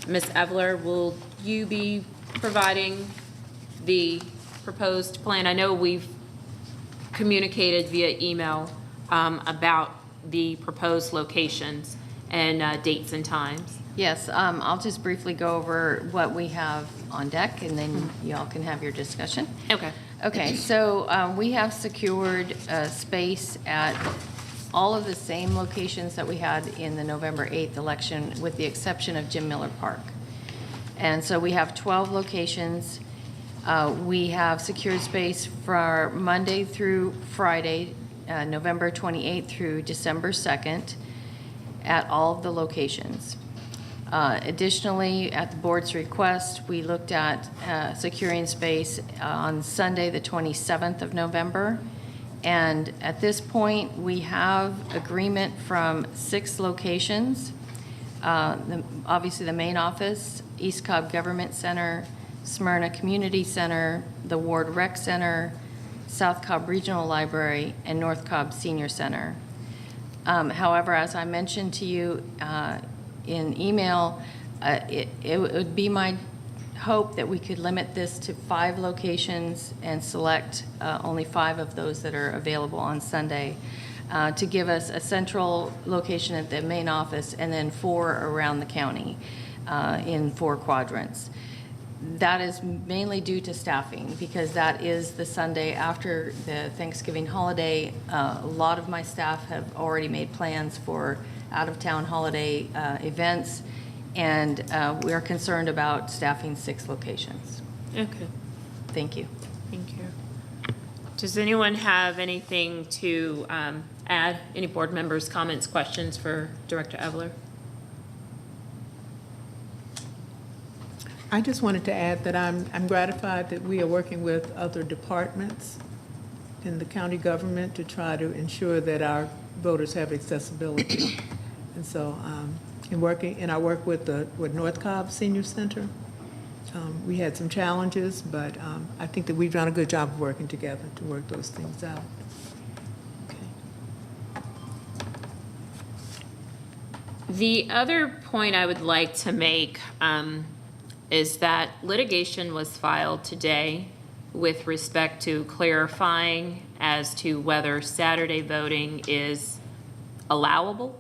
Ms. Evler, will you be providing the proposed plan? I know we've communicated via email about the proposed locations and dates and times. Yes, I'll just briefly go over what we have on deck, and then y'all can have your discussion. Okay. Okay, so we have secured space at all of the same locations that we had in the November 8th election, with the exception of Jim Miller Park. And so we have 12 locations. We have secured space for Monday through Friday, November 28th through December 2nd at all of the locations. Additionally, at the board's request, we looked at securing space on Sunday, the 27th of November. And at this point, we have agreement from 6 locations. Obviously, the main office, East Cobb Government Center, Smyrna Community Center, the Ward Rec Center, South Cobb Regional Library, and North Cobb Senior Center. However, as I mentioned to you in email, it would be my hope that we could limit this to 5 locations and select only 5 of those that are available on Sunday to give us a central location at the main office and then 4 around the county in 4 quadrants. That is mainly due to staffing because that is the Sunday after the Thanksgiving holiday. A lot of my staff have already made plans for out-of-town holiday events, and we're concerned about staffing 6 locations. Okay. Thank you. Thank you. Does anyone have anything to add? Any board members, comments, questions for Director Evler? I just wanted to add that I'm gratified that we are working with other departments in the county government to try to ensure that our voters have accessibility. And so in our work with North Cobb Senior Center, we had some challenges, but I think that we've done a good job of working together to work those things out. The other point I would like to make is that litigation was filed today with respect to clarifying as to whether Saturday voting is allowable.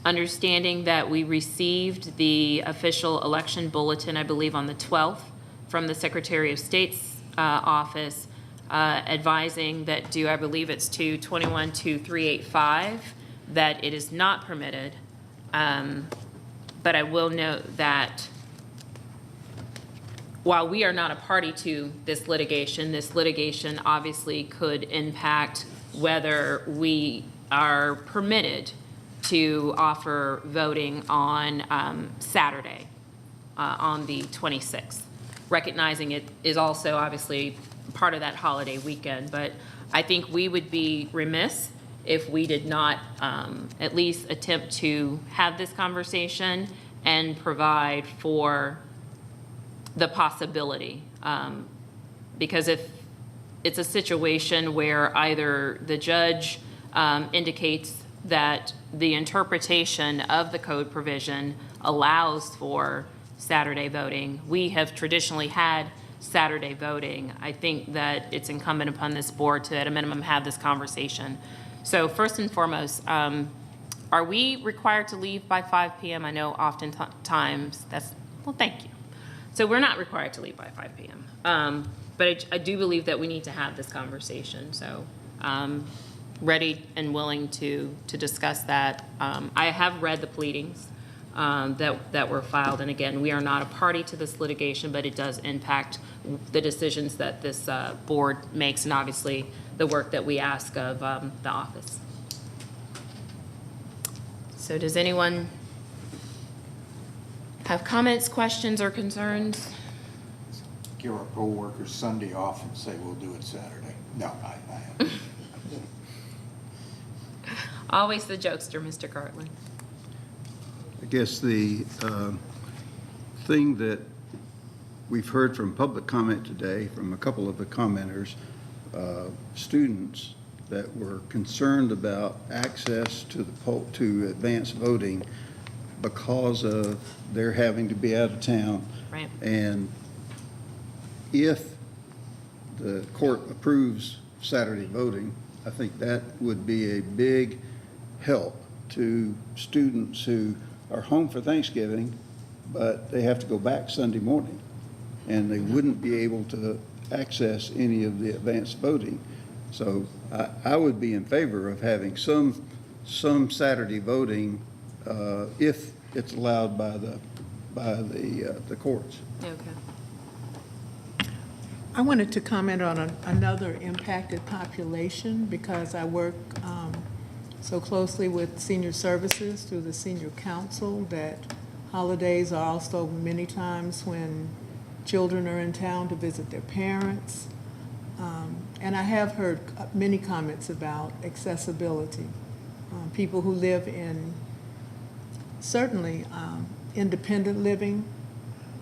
Understanding that we received the official election bulletin, I believe on the 12th, from the Secretary of State's office, advising that due, I believe it's to 21-2385, that it is not permitted. But I will note that while we are not a party to this litigation obviously could impact whether we are permitted to offer voting on Saturday, on the 26th, recognizing it is also obviously part of that holiday weekend. But I think we would be remiss if we did not at least attempt to have this conversation and provide for the possibility. Because if it's a situation where either the judge indicates that the interpretation of the code provision allows for Saturday voting, we have traditionally had Saturday voting. I think that it's incumbent upon this board to, at a minimum, have this conversation. So first and foremost, are we required to leave by 5 p.m.? I know oftentimes that's, well, thank you. So we're not required to leave by 5 p.m. But I do believe that we need to have this conversation. So ready and willing to discuss that. I have read the pleadings that were filed. And again, we are not a party to this litigation, but it does impact the decisions that this board makes and obviously the work that we ask of the office. So does anyone have comments, questions, or concerns? Give our poll workers Sunday off and say we'll do it Saturday. No, I haven't. Always the jokester, Mr. Cartland. I guess the thing that we've heard from public comment today from a couple of the commenters, students that were concerned about access to the poll, to advanced voting because of their having to be out of town. Right. And if the court approves Saturday voting, I think that would be a big help to students who are home for Thanksgiving, but they have to go back Sunday morning, and they wouldn't be able to access any of the advanced voting. So I would be in favor of having some Saturday voting if it's allowed by by the courts. Okay. I wanted to comment on another impacted population because I work so closely with senior services through the senior council that holidays are also many times when children are in town to visit their parents. And I have heard many comments about accessibility. People who live in certainly independent living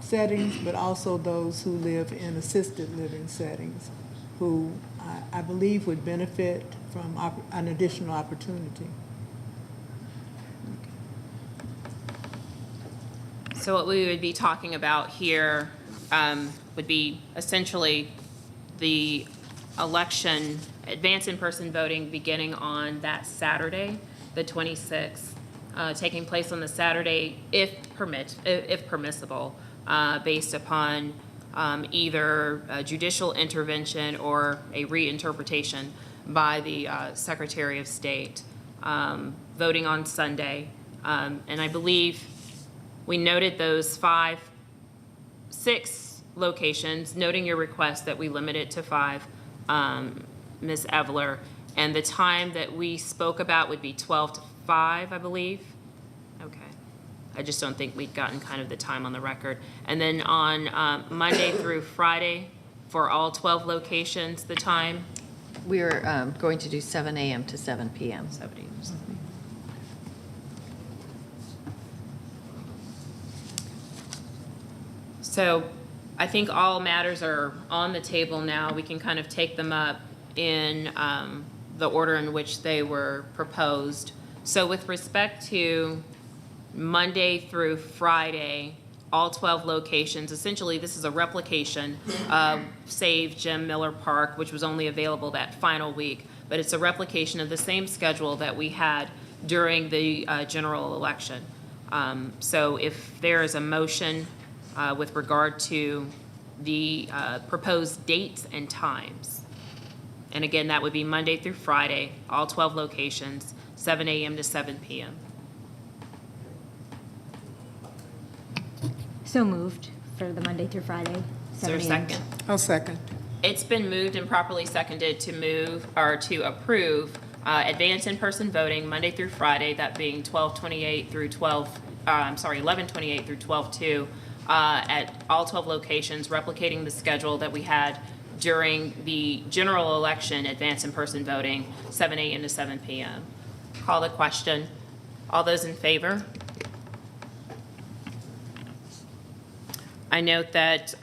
settings, but also those who live in assisted living settings, who I believe would benefit from an additional opportunity. So what we would be talking about here would be essentially the election, advance in-person voting beginning on that Saturday, the 26th, taking place on the Saturday if permissible, based upon either judicial intervention or a reinterpretation by the Secretary of State, voting on Sunday. And I believe we noted those 6 locations, noting your request that we limit it to 5, Ms. Evler. And the time that we spoke about would be 12 to 5, I believe. Okay. I just don't think we'd gotten kind of the time on the record. And then on Monday through Friday, for all 12 locations, the time? We're going to do 7 a.m. to 7 p.m. 7 a.m. to 7 p.m. So I think all matters are on the table now. We can kind of take them up in the order in which they were proposed. So with respect to Monday through Friday, all 12 locations, essentially this is a replication of Save Jim Miller Park, which was only available that final week, but it's a replication of the same schedule that we had during the general election. So if there is a motion with regard to the proposed dates and times, and again, that would be Monday through Friday, all 12 locations, 7 a.m. to 7 p.m. So moved for the Monday through Friday. Is there a 7 a.m. second? I'll second. It's been moved and properly seconded to move or to approve advance in-person voting Monday through Friday, that being 11:28 through 12:2 at all 12 locations, replicating the schedule that we had during the general election advance in-person voting, 7 a.m. to 7 p.m. Call the question. All those in favor? I note that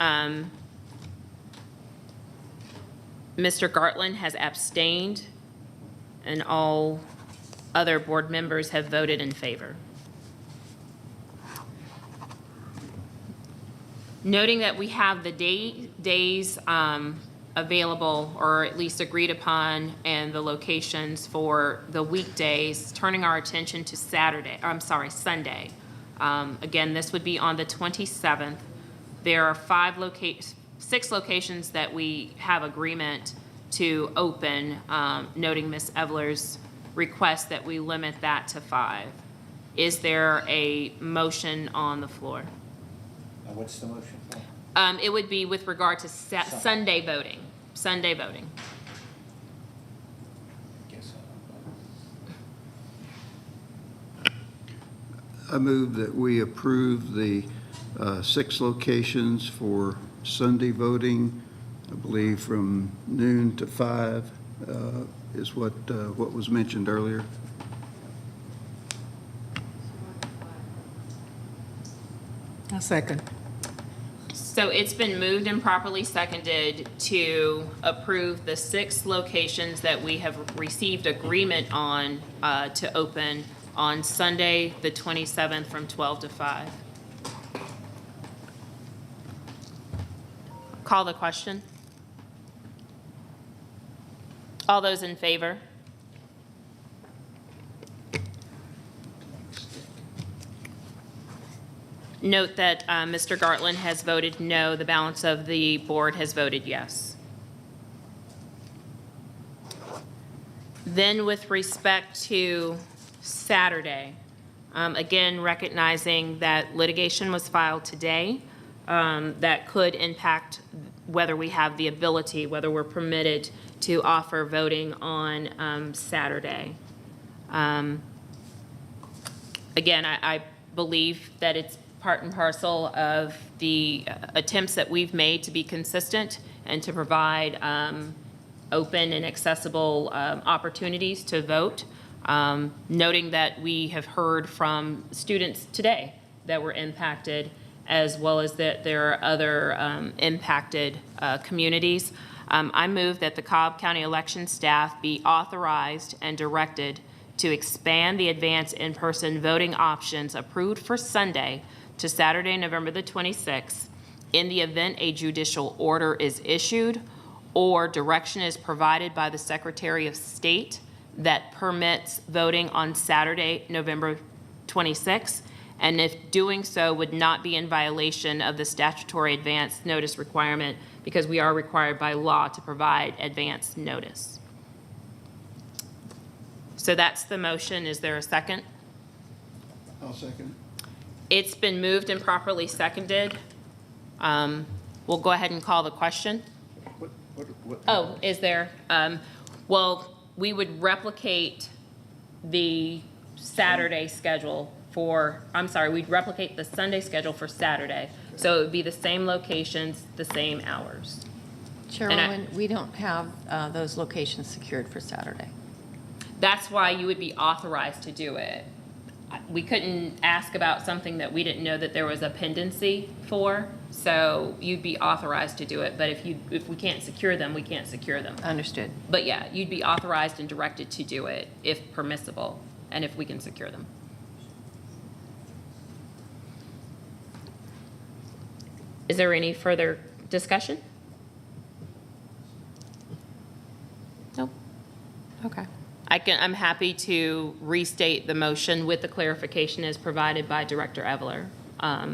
Mr. Gartland has abstained, and all other board members have voted in favor. Noting that we have the days available, or at least agreed upon, and the locations for the weekdays, turning our attention to Sunday. Again, this would be on the 27th. There are 6 locations that we have agreement to open, noting Ms. Evler's request that we limit that to 5. Is there a motion on the floor? What's the motion for? It would be with regard to Sunday voting. Sunday voting. I move that we approve the 6 locations for Sunday voting, I believe from noon to 5 is what was mentioned earlier. I'll second. So it's been moved and properly seconded to approve the 6 locations that we have received agreement on to open on Sunday, the 27th, from 12 to 5. Call the question. All those in favor? Note that Mr. Gartland has voted no. The balance of the board has voted yes. Then with respect to Saturday, Again, recognizing that litigation was filed today that could impact whether we have the ability, whether we're permitted to offer voting on Saturday. Again, I believe that it's part and parcel of the attempts that we've made to be consistent and to provide open and accessible opportunities to vote, noting that we have heard from students today that were impacted, as well as that there are other impacted communities. I move that the Cobb County election staff be authorized and directed to expand the advance in-person voting options approved for Sunday to Saturday, November the 26th, in the event a judicial order is issued or direction is provided by the Secretary of State that permits voting on Saturday, November 26th, and if doing so would not be in violation of the statutory advance notice requirement, because we are required by law to provide advance notice. So that's the motion. Is there a second? I'll second. It's been moved and properly seconded. We'll go ahead and call the question. Oh, is there? Well, we would replicate the Saturday schedule for, I'm sorry, we'd replicate the Sunday schedule for Saturday. So it would be the same locations, the same hours. Chairwoman, we don't have those locations secured for Saturday. That's why you would be authorized to do it. We couldn't ask about something that we didn't know that there was a pendency for, so you'd be authorized to do it. But if we can't secure them, we can't secure them. Understood. But yeah, you'd be authorized and directed to do it if permissible and if we can secure them. Is there any further discussion? Nope. Okay. I'm happy to restate the motion with the clarification as provided by Director Eveler,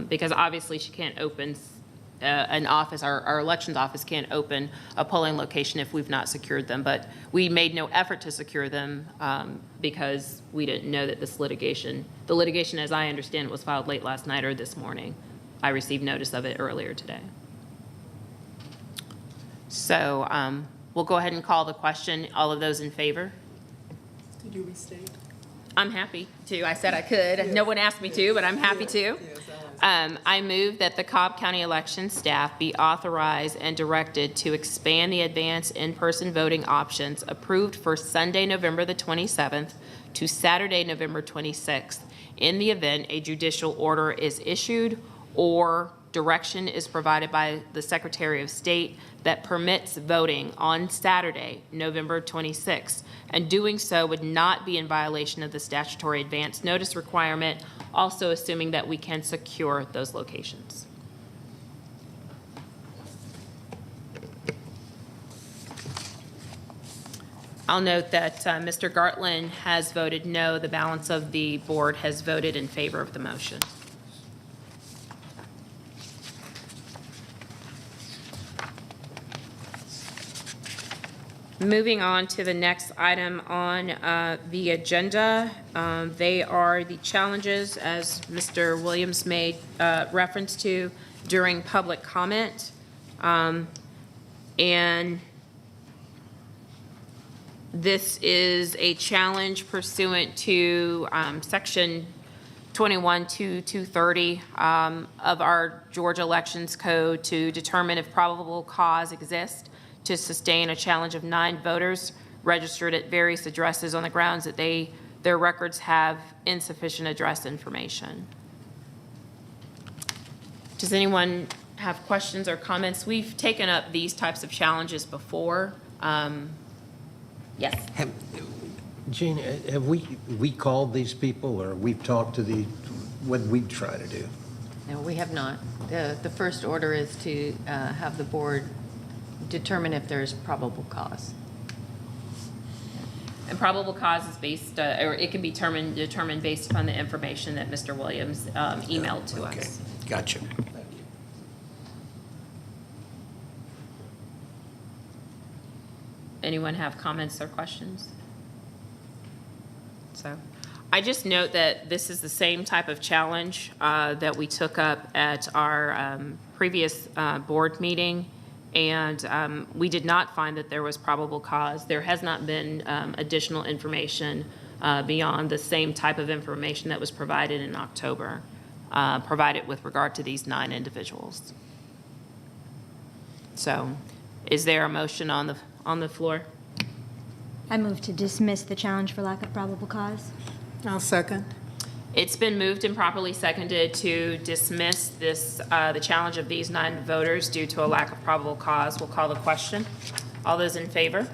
because obviously she can't open an office, our elections office can't open a polling location if we've not secured them. But we made no effort to secure them because we didn't know that the litigation, as I understand it, was filed late last night or this morning. I received notice of it earlier today. So we'll go ahead and call the question. All of those in favor? Could you restate? I'm happy to. I said I could. Yes. No one asked me to, but I'm happy to. I move that the Cobb County election staff be authorized and directed to expand the advance in-person voting options approved for Sunday, November the 27th to Saturday, November 26th, in the event a judicial order is issued or direction is provided by the Secretary of State that permits voting on Saturday, November 26th, and doing so would not be in violation of the statutory advance notice requirement, also assuming that we can secure those locations. I'll note that Mr. Gartland has voted no. The balance of the board has voted in favor of the motion. Moving on to the next item on the agenda, they are the challenges, as Mr. Williams made reference to during public comment. And this is a challenge pursuant to Section 21-230 of our Georgia Elections Code to determine if probable cause exists to sustain a challenge of 9 voters registered at various addresses on the grounds that their records have insufficient address information. Does anyone have questions or comments? We've taken up these types of challenges before. Yes. Jean, have we called these people, or we've talked to what we try to do? No, we have not. The first order is to have the board determine if there's probable cause. And probable cause is based, or it can be determined based upon the information that Mr. Williams emailed to us. Gotcha. Anyone have comments or questions? So I just note that this is the same type of challenge that we took up at our previous board meeting, and we did not find that there was probable cause. There has not been additional information beyond the same type of information that was provided in October, provided with regard to these 9 individuals. So is there a motion on the floor? I move to dismiss the challenge for lack of probable cause. I'll second. It's been moved and properly seconded to dismiss this, the challenge of these 9 voters due to a lack of probable cause. We'll call the question. All those in favor?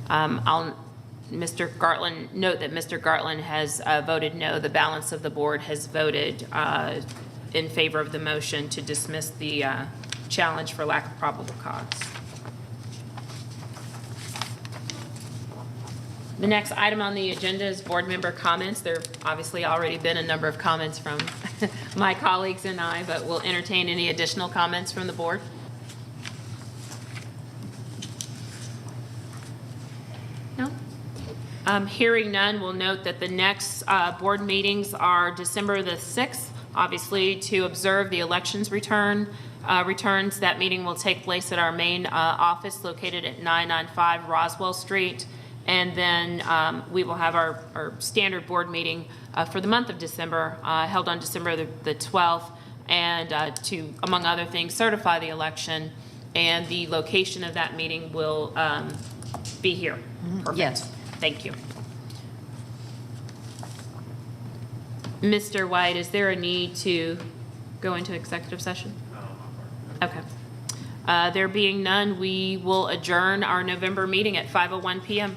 I'll, Mr. Gartland, note that Mr. Gartland has voted no. The balance of the board has voted in favor of the motion to dismiss the challenge for lack of probable cause. The next item on the agenda is board member comments. There have obviously already been a number of comments from my colleagues and I, but we'll entertain any additional comments from the board. No? Hearing none, we'll note that the next board meetings are December the 6th, obviously to observe the elections returns. That meeting will take place at our main office located at 995 Roswell Street. And then we will have our standard board meeting for the month of December, held on December the 12th, and to, among other things, certify the election. And the location of that meeting will be here. Perfect. Yes. Thank you. Mr. White, is there a need to go into executive session? Okay. There being none, we will adjourn our November meeting at 5:01 p.m.